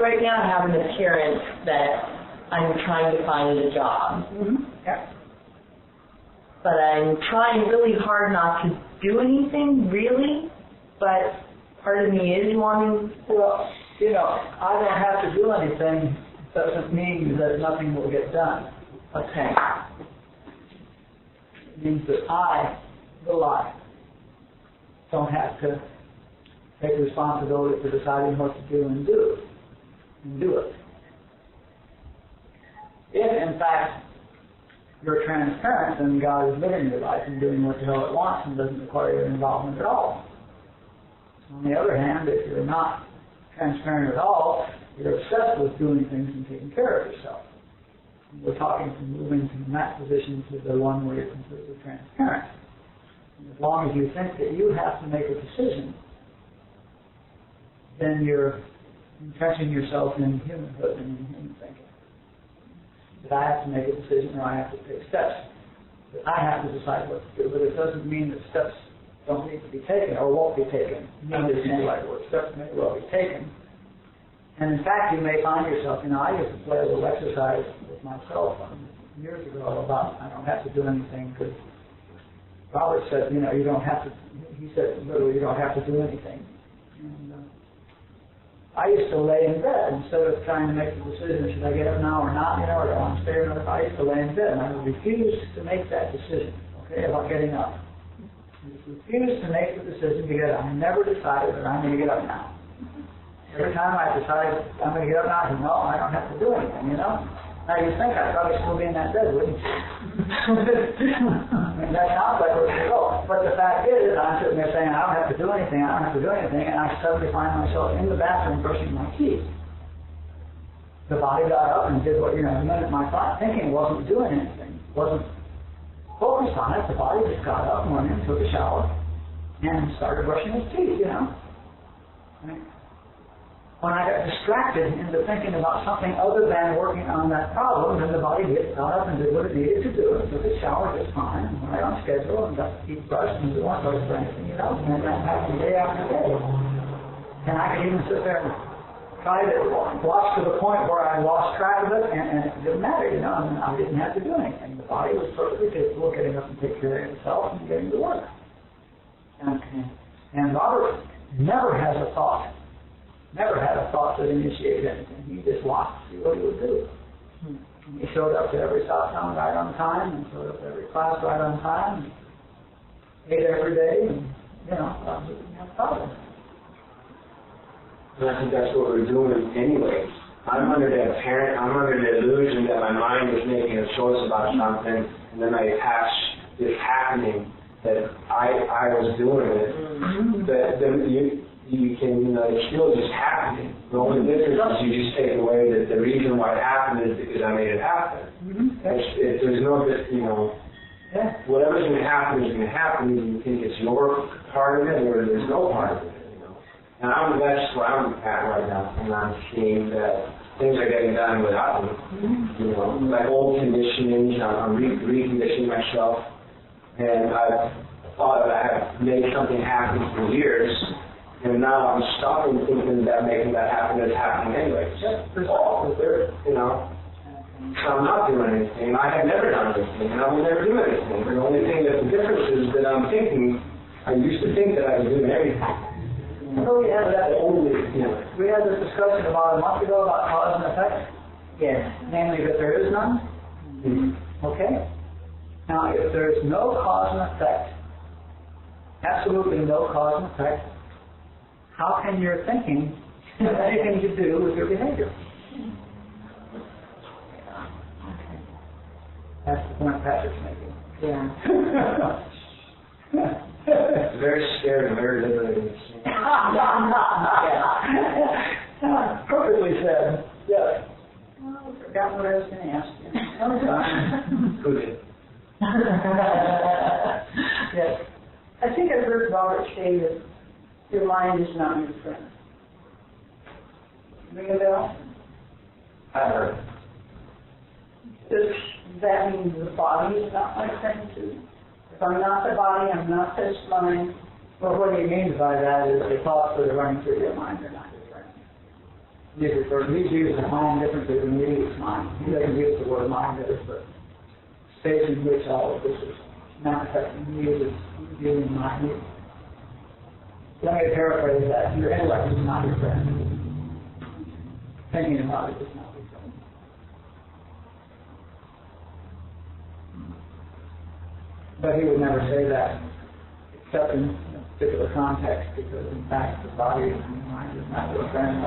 Right now, I have an appearance that I'm trying to find a job. Yeah. But I'm trying really hard not to do anything, really. But part of me is wanting. Well, I don't have to do anything doesn't mean that nothing will get done. Okay. It means that I, the life, don't have to take responsibility for deciding what to do and do it. If, in fact, you're transparent, then God is living your life and doing what the hell it wants and doesn't require your involvement at all. On the other hand, if you're not transparent at all, you're obsessed with doing things and taking care of yourself. And we're talking from moving from that position to the one where you're completely transparent. And as long as you think that you have to make a decision, then you're entrenching yourself in humanhood and in human thinking. That I have to make a decision or I have to take steps. That I have to decide what to do, but it doesn't mean that steps don't need to be taken or won't be taken. Not the same right word. Steps may well be taken. And in fact, you may find yourself, I used to play a little exercise with myself years ago about I don't have to do anything because Robert said, you don't have to, he said literally you don't have to do anything. And, I used to lay in bed instead of trying to make the decision, should I get up now or not, or do I want to stay or not. I used to lay in bed and I would refuse to make that decision, about getting up. I refused to make the decision to get up. I never decided that I'm going to get up now. Every time I decided I'm going to get up now, I said, no, I don't have to do anything, Now you think I'd probably still be in that bed, wouldn't you? That sounds like where to go. But the fact is, I'm sitting there saying, I don't have to do anything, and I suddenly find myself in the bathroom brushing my teeth. The body got up and did what, the minute my thinking wasn't doing anything, wasn't focused on it, the body just got up and went in, took a shower, and started brushing his teeth, When I got distracted into thinking about something other than working on that problem, then the body got up and did what it needed to do. It took a shower just fine, right on schedule, and got the teeth brushed and didn't want to go for anything, And that happened day after day. And I could even sit there and try to watch to the point where I lost track of it, and it didn't matter, I didn't have to do anything. The body was perfectly capable of getting up and taking care of itself and getting to work. And Robert never had a thought to initiate anything. He just watched to see what he would do. He showed up to every Satsang right on time, and showed up to every class right on time, and ate every day, and, he didn't have a problem. And I think that's what we're doing anyways. I'm under the illusion that my mind is making a choice about something, and then I attach this happening that I was doing it. That then you can, it's still just happening. The only difference is you just take away that the reason why it happened is because I made it happen. There's no, whatever's going to happen is going to happen. You think it's your part of it, or there's no part of it. And that's where I'm at right now, and I'm seeing that things are getting done without me. Like old conditionings, I'm reconditioning myself, and I've thought I have made something happen for years. And now I'm stopping thinking that making that happen is happening anyway. So I'm not doing anything. I have never done anything, and I will never do anything. The only thing that's the difference is that I'm thinking, I used to think that I was doing everything. So we had this discussion about a month ago about cause and effect. Yes. Namely that there is none. Okay? Now, if there is no cause and effect, absolutely no cause and effect, how can your thinking have anything to do with your behavior? That's the point Patrick's making. Yeah. Very scared and very liberating. Perfectly said. Yes. Oh, I forgot what I was going to ask you. Who did? Yes. I think I've heard Robert say that your mind is not your friend. Ring a bell? I heard. Does that mean the body is not my friend too? If I'm not the body, I'm not this mind. Well, what he means by that is the thoughts that are running through your mind are not your friend. He uses mind differently than we use mind. He doesn't use the word mind as the space in which all of this is manifesting. He uses using mind. Let me paraphrase that. Your intellect is not your friend. Thinking about it is not your friend. But he would never say that, except in a particular context, because in fact the body and the mind is not your friend.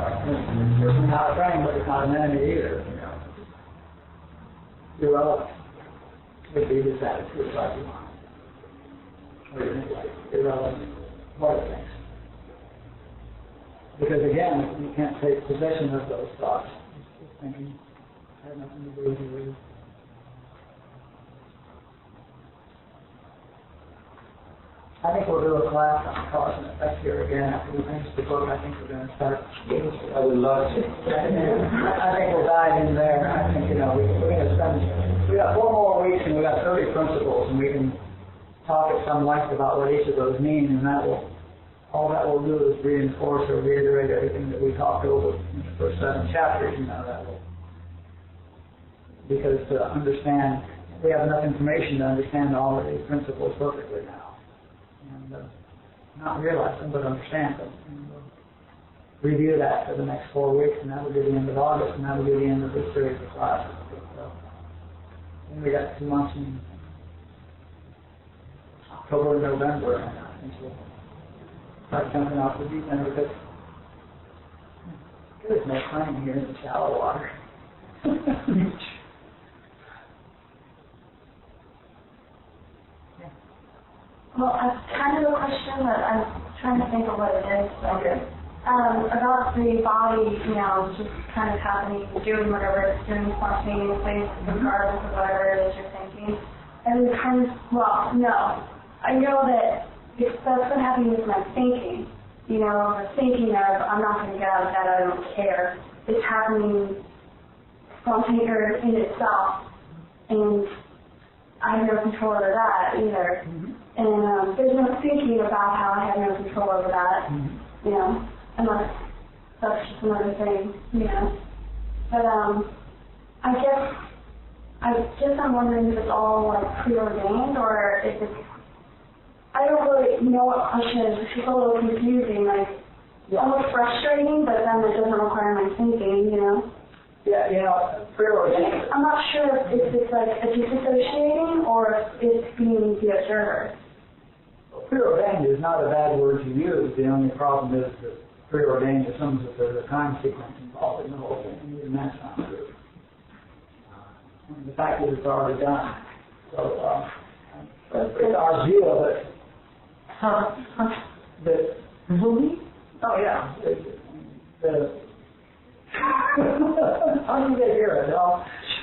It's not a friend, but it's not an enemy either. Irrelevant would be his attitude about your mind. Or your intellect. Irrelevant. What it thinks. Because again, you can't take possession of those thoughts. It's thinking has nothing to do with you. I think we'll do a class on cause and effect here again after we finish the book. I think we're going to start. I would love to. I think we'll dive in there. I think, we're going to spend, we got 4 more weeks and we got 30 principles, and we can talk at some length about what each of those mean, and all that will do is reinforce or reiterate everything that we talked over in the first 7 chapters, that will. Because to understand, we have enough information to understand all of these principles perfectly now. And not realize them, but understand them. And we'll review that for the next 4 weeks, and that will be the end of August, and that will be the end of this series of classes. And we got 2 months in October and November, and I think we'll start jumping off the deep end because there's no swimming here in the shallow water. Well, I've kind of a question, but I'm trying to think of what it is. Okay. About the body, just kind of happening, doing whatever it's doing spontaneously, regardless of whatever it is you're thinking. And I know that that's what happened with my thinking. The thinking of, I'm not going to get out of bed, I don't care. It's happening spontaneously in itself. And I have no control over that either. And there's no thinking about how I have no control over that, unless that's just another thing, But I guess I'm wondering if it's all preordained or if it's, I don't really know what question it is. It's just a little confusing, almost frustrating, but then it doesn't require my thinking, Yeah, preordained. I'm not sure if it's a disassociating or if it's being the observer. Preordained is not a bad word to use. The only problem is that preordained assumes that there's a time sequence involved in the whole thing, and that's not true. The fact is it's already done. So it's our view of it. Oh yeah. How did you get here?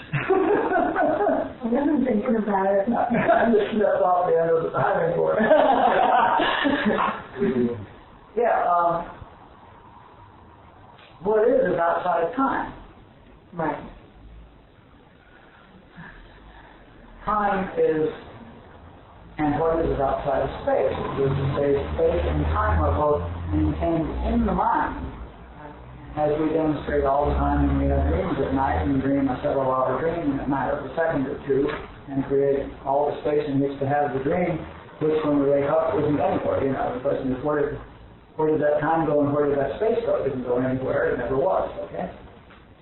I wasn't thinking about it. I just stepped off the end of the diving board. Yeah, what is outside of time. Right. Time is, and what is outside of space. Space and time are both maintained in the mind. As we demonstrate all the time, and we have dreams at night, and dream a several-hour dream in a matter of a second or two, and create all the space in which to have the dream, which when we wake up isn't anywhere. The question is, where did that time go and where did that space go? It didn't go anywhere. It never was. Okay.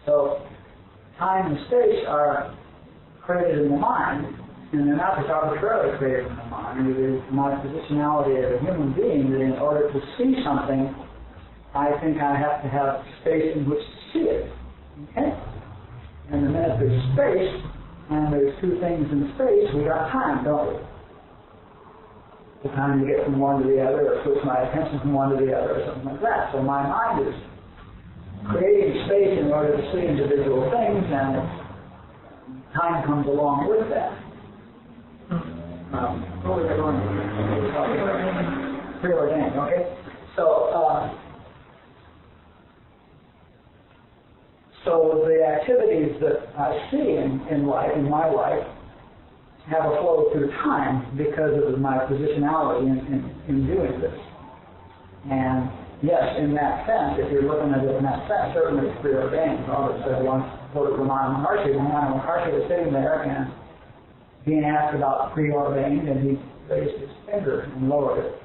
So time and space are created in the mind, and they're not just arbitrarily created in the mind. It is my positionality as a human being that in order to see something, I think I have to have space in which to see it. Okay? And the minute there's space, and there's 2 things in space, we got time, don't we? The time to get from one to the other, or switch my attention from one to the other, or something like that. So my mind is creating space in order to see individual things, and time comes along with that. What was I going to preordained, okay? So the activities that I see in life, in my life, have a flow through time because of my positionality in doing this. And yes, in that sense, if you're looking at it in that sense, certainly it's preordained. Robert said once, quoted Ramana Maharshi, Ramana Maharshi was sitting there and being asked about preordained, and he raised his finger and lowered it.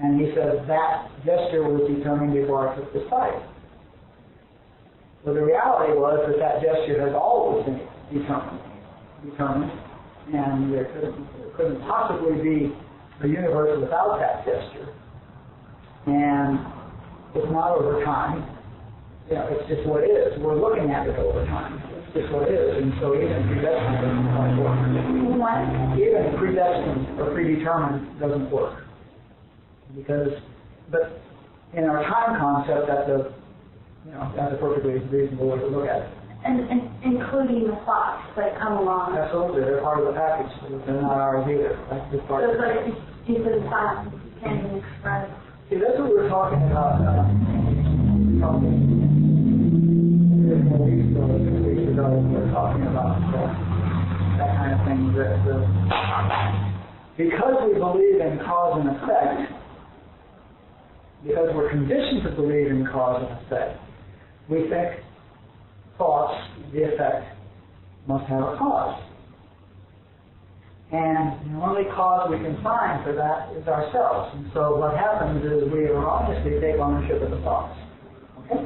And he said that gesture was determined before I took the sight. So the reality was that gesture has always been determined, and there couldn't possibly be a universe without that gesture. And it's not over time. It's just what it is. We're looking at it over time. It's just what it is. And so even predestined doesn't quite work. What? Even predestined or predetermined doesn't work. But in our time concept, that's a perfectly reasonable way to look at it. And including the thoughts that come along. Absolutely, they're part of the package. They're not ours either. That's just part So of it's it. like these are the thoughts you can't even express. See, that's what we were talking about. We were talking about that kind of thing. Because we believe in cause and effect, because we're conditioned to believe in cause and effect, we think thoughts, the effect, must have a cause. And the only cause we can find for that is ourselves. And so what happens is we erroneously take ownership of the thoughts. Okay?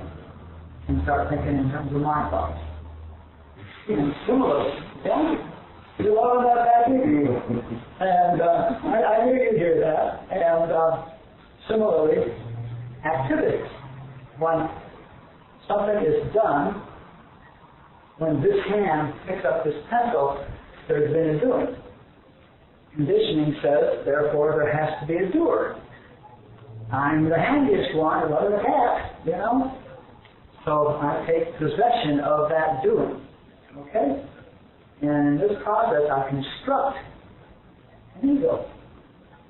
And start thinking in terms of my thoughts. And similarly, there's a lot of that back here. And I knew you'd hear that. And similarly, activities. When something is done, when this hand picks up this pencil, there's been a doing. Conditioning says, therefore, there has to be a doer. I'm the handiest one, what are the cat, you know? So I take possession of that doing. Okay? And in this process, I construct an ego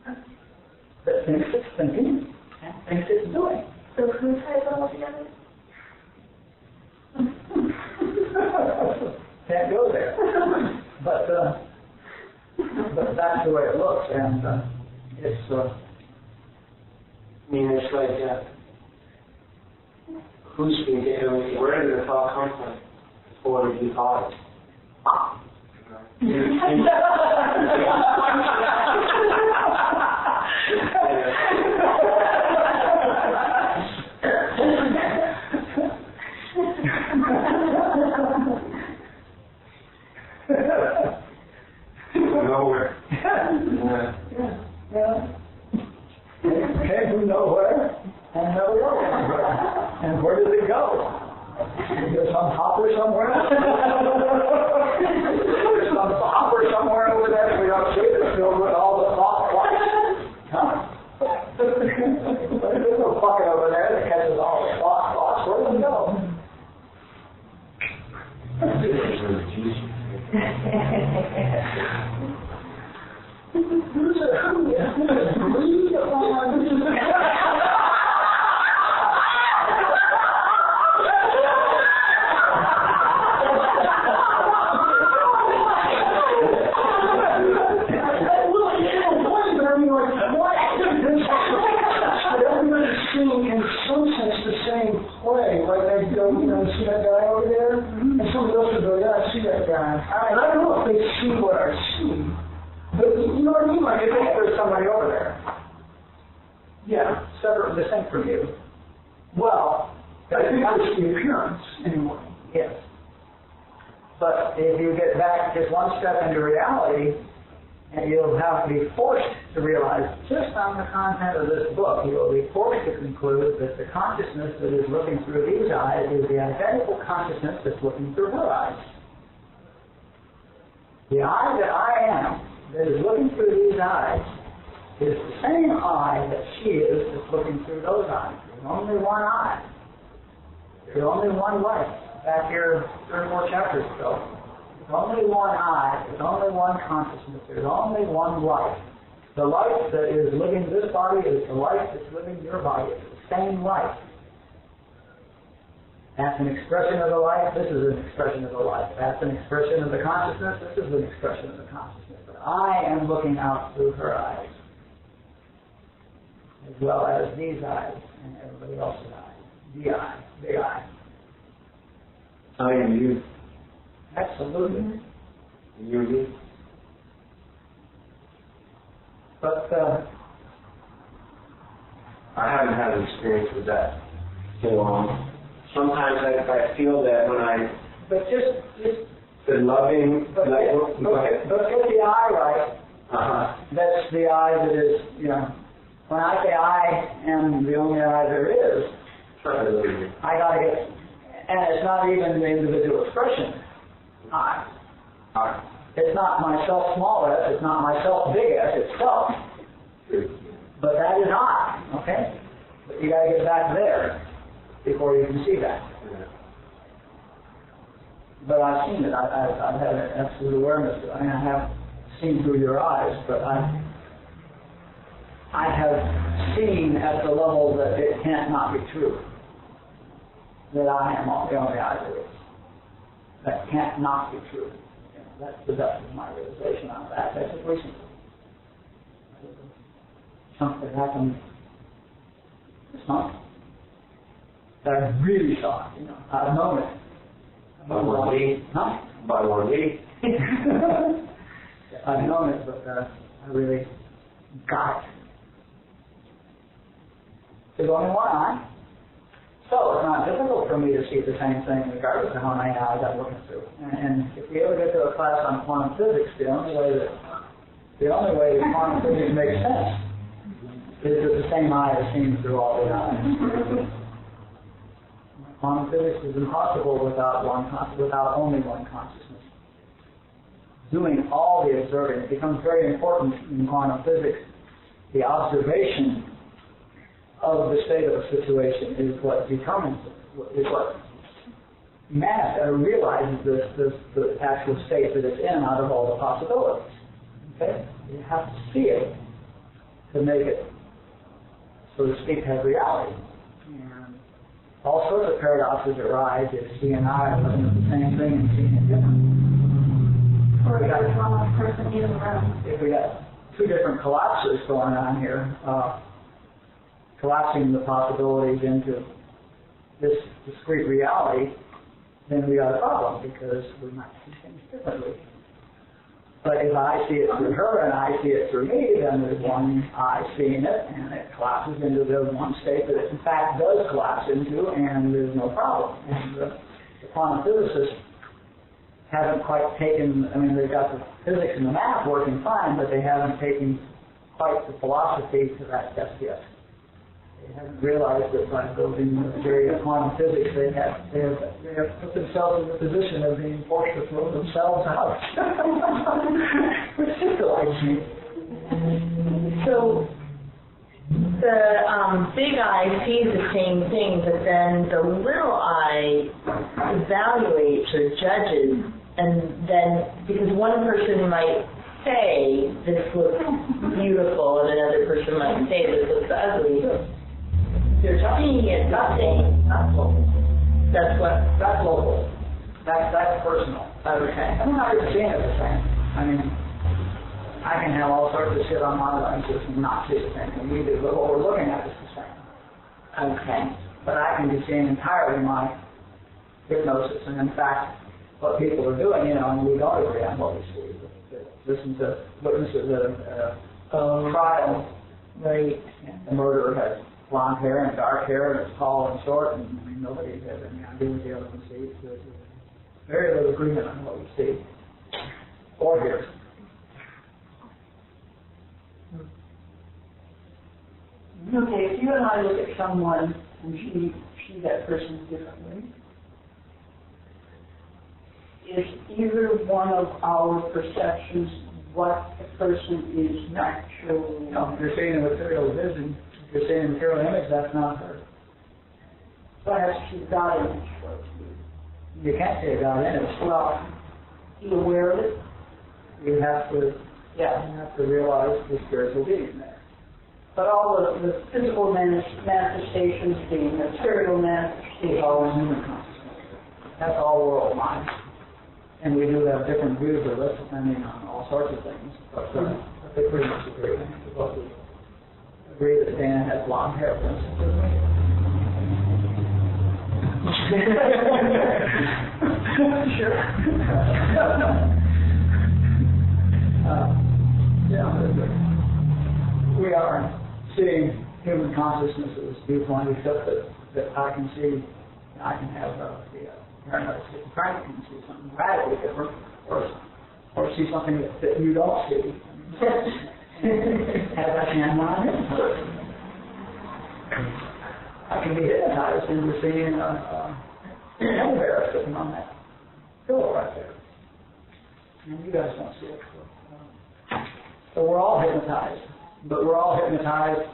that thinks it's thinking and thinks it's doing. So who ties it all together? Can't go there. But that's the way it looks, and it's. I mean, it's like, who's speaking? Where did the thought come from? Before you thought it. Nowhere. Came from nowhere and never went anywhere. And where did it go? There's some hopper somewhere. There's some hopper somewhere over there that we don't see that's filled with all the thought flights. Huh? There's no bucket over there that catches all the thoughts. Where did it go? Distinct from you. Well, I think that's the appearance, anyway. Yes. But if you get back just one step into reality, and you'll have to be forced to realize, just on the content of this book, you will be forced to conclude that the consciousness that is looking through these eyes is the identical consciousness that's looking through her eyes. The eye that I am, that is looking through these eyes, is the same eye that she is that's looking through those eyes. There's only one eye. There's only one life. Back here 3 or 4 chapters ago. There's only one eye. There's only one consciousness. There's only one life. The life that is living this body is the life that's living your body. It's the same life. That's an expression of the life. This is an expression of the life. That's an expression of the consciousness. This is an expression of the consciousness. But I am looking out through her eyes, as well as these eyes and everybody else's eyes. The eye, big eye. I am you. Absolutely. You're you. But I haven't had an experience with that so long. Sometimes I feel that when but just the loving, but get the eye right. That's the eye that is, you know. When I say I am the only eye there is, I got to get, and it's not even the individual expression. I. It's not myself small s, it's not myself big S, it's self. But that is I, okay? But you got to get back there before you can see that. But I've seen it. I've had an absolute awareness. I mean, I haven't seen through your eyes, but I have seen at the level that it can't not be true. That I am the only I do. That can't not be true. That's the depth of my realization on that. That's just recently. Something that happened this month that I really saw. I've known it. By one week. Huh? By 1 week. I've known it, but I really got it. There's only one eye. So it's not difficult for me to see the same thing regardless of how many eyes I'm looking through. And if we ever get to a class on quantum physics, the only way that quantum physics makes sense is that the same eye is seen through all the eyes. Quantum physics is impossible without only one consciousness. Doing all the observing, it becomes very important in quantum physics. The observation of the state of a situation is what determines it, is what realizes the actual state that it's in out of all the possibilities. Okay? You have to see it to make it, so to speak, have reality. And all sorts of paradoxes arise if he and I are looking at the same thing and seeing it different. Or you got one person in the room. If we got two different collapses going on here, collapsing the possibilities into this discrete reality, then we got a problem because we might see things differently. But if I see it through her and I see it through me, then there's one eye seeing it, and it collapses into the one state that it in fact does collapse into, and there's no problem. And the quantum physicists haven't quite taken, they've got the physics and the math working fine, but they haven't taken quite the philosophy to that depth yet. They haven't realized that by building the theory of quantum physics, they have put themselves in the position of being forced to throw themselves out. Which just delights me. So the big eye sees the same thing, but then the little eye evaluates or judges, and then because one person might say this looks beautiful, and another person might say this looks ugly. You're seeing it the same. That's local. That's what? That's local. That's personal. Okay. I'm not even seeing it the same. I can have all sorts of shit on my lenses and not see the same thing we do, but what we're looking at is the same. Okay. But I can be seeing entirely my hypnosis, and in fact, what people are doing, and we don't agree on what we see. Listen to witnesses at a trial. Right. The murderer has blonde hair and dark hair, and it's tall and short, and nobody has any idea what the other one sees. There's very little agreement on what we see or hear. Okay, if you and I look at someone and see that person differently, is either one of our perceptions what the person is naturally? No, if you're seeing a material vision, if you're seeing a material image, that's not her. So I have to see God image. You can't see a God image. Well, be aware of it. You have to realize the spiritual being there. But all the physical manifestations, the material manifestations, It's all in human consciousness. That's all world mind. And we do have different views of this depending on all sorts of things. But they pretty much agree. They both agree that Dan has blonde hair, for instance. Sure. We are seeing human consciousness as a viewpoint, except that I can see, I can have the paranoid schizophrenic can see something radically different, or see something that you don't see. As I can when I'm hypnotized. I can be hypnotized into seeing a bear sitting on that pillow right there. And you guys don't see it. So we're all hypnotized. But we're all hypnotized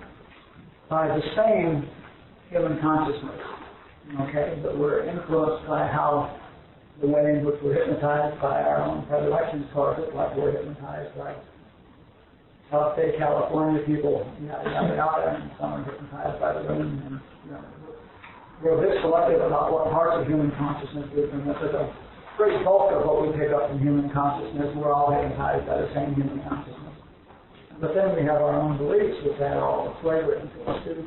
by the same human consciousness, okay? But we're influenced by the way in which we're hypnotized by our own predilections towards it, like we're hypnotized by South Bay, California people, yada, yada, yada, and some are hypnotized by the women, and we're a bit selective about what parts of human consciousness we can look at. The great bulk of what we pick up from human consciousness, we're all hypnotized by the same human consciousness. But then we have our own beliefs which add all the flavor into us too.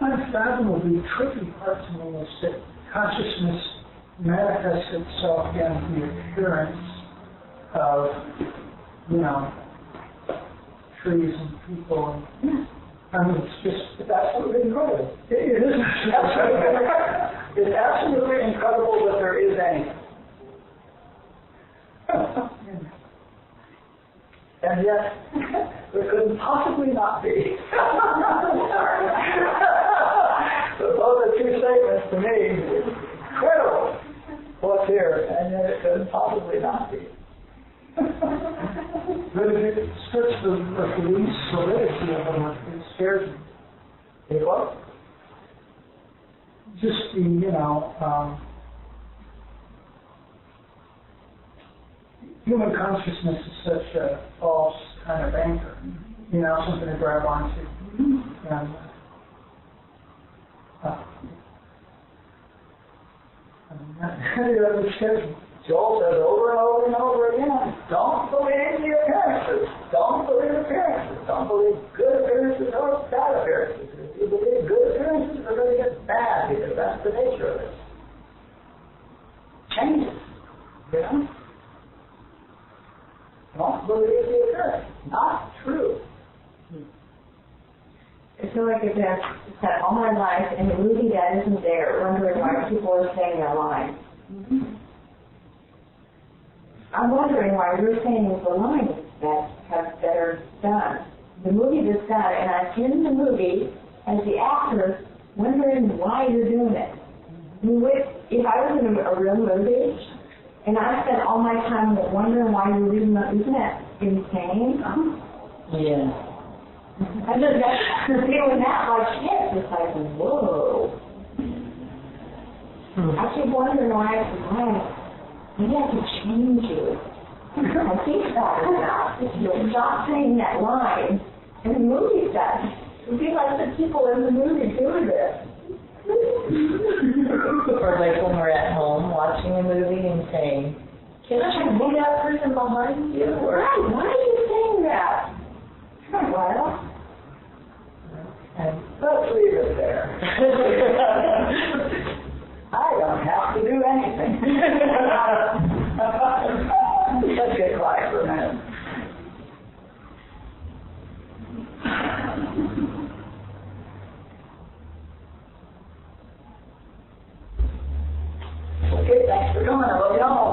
Unfathomably tricky part to me is that consciousness manifests itself in the appearance of, trees and people. And, it's absolutely incredible. It is absolutely incredible that there is anything. And yet, there couldn't possibly not be. So those are two statements to me. Incredible what's here, and yet it couldn't possibly not be. But if it strips the least solidity of them, it scares me. It what? Just the, human consciousness is such a false kind of anchor, something to grab onto. And, that scares me. Joel says over and over and over again, don't believe the appearances. Don't believe appearances. Don't believe good appearances or bad appearances. If you believe good appearances, they're going to get bad because that's the nature of it. Changes. Don't believe the appearance. Not true. I feel like I've spent all my life in a movie that isn't there, wondering why people are saying they're lying. I'm wondering why you're saying the lines that are done. The movie that's done, and I'm in the movie as the actor wondering why you're doing it. If I was in a real movie, and I spent all my time wondering why you're reading that, isn't that insane? Yeah. I just got feeling that like shit. It's like, whoa. I keep wondering why maybe I can change you. I think about it now. If you stop saying that line, and the movie's done. It would be like the people in the movie doing this. Or like when we're at home watching a movie and saying, can I be that person behind you? Right, why are you saying that? Well, let's leave it there. I don't have to do anything. Let's get quiet for a minute. Okay, thanks for coming. I love you all.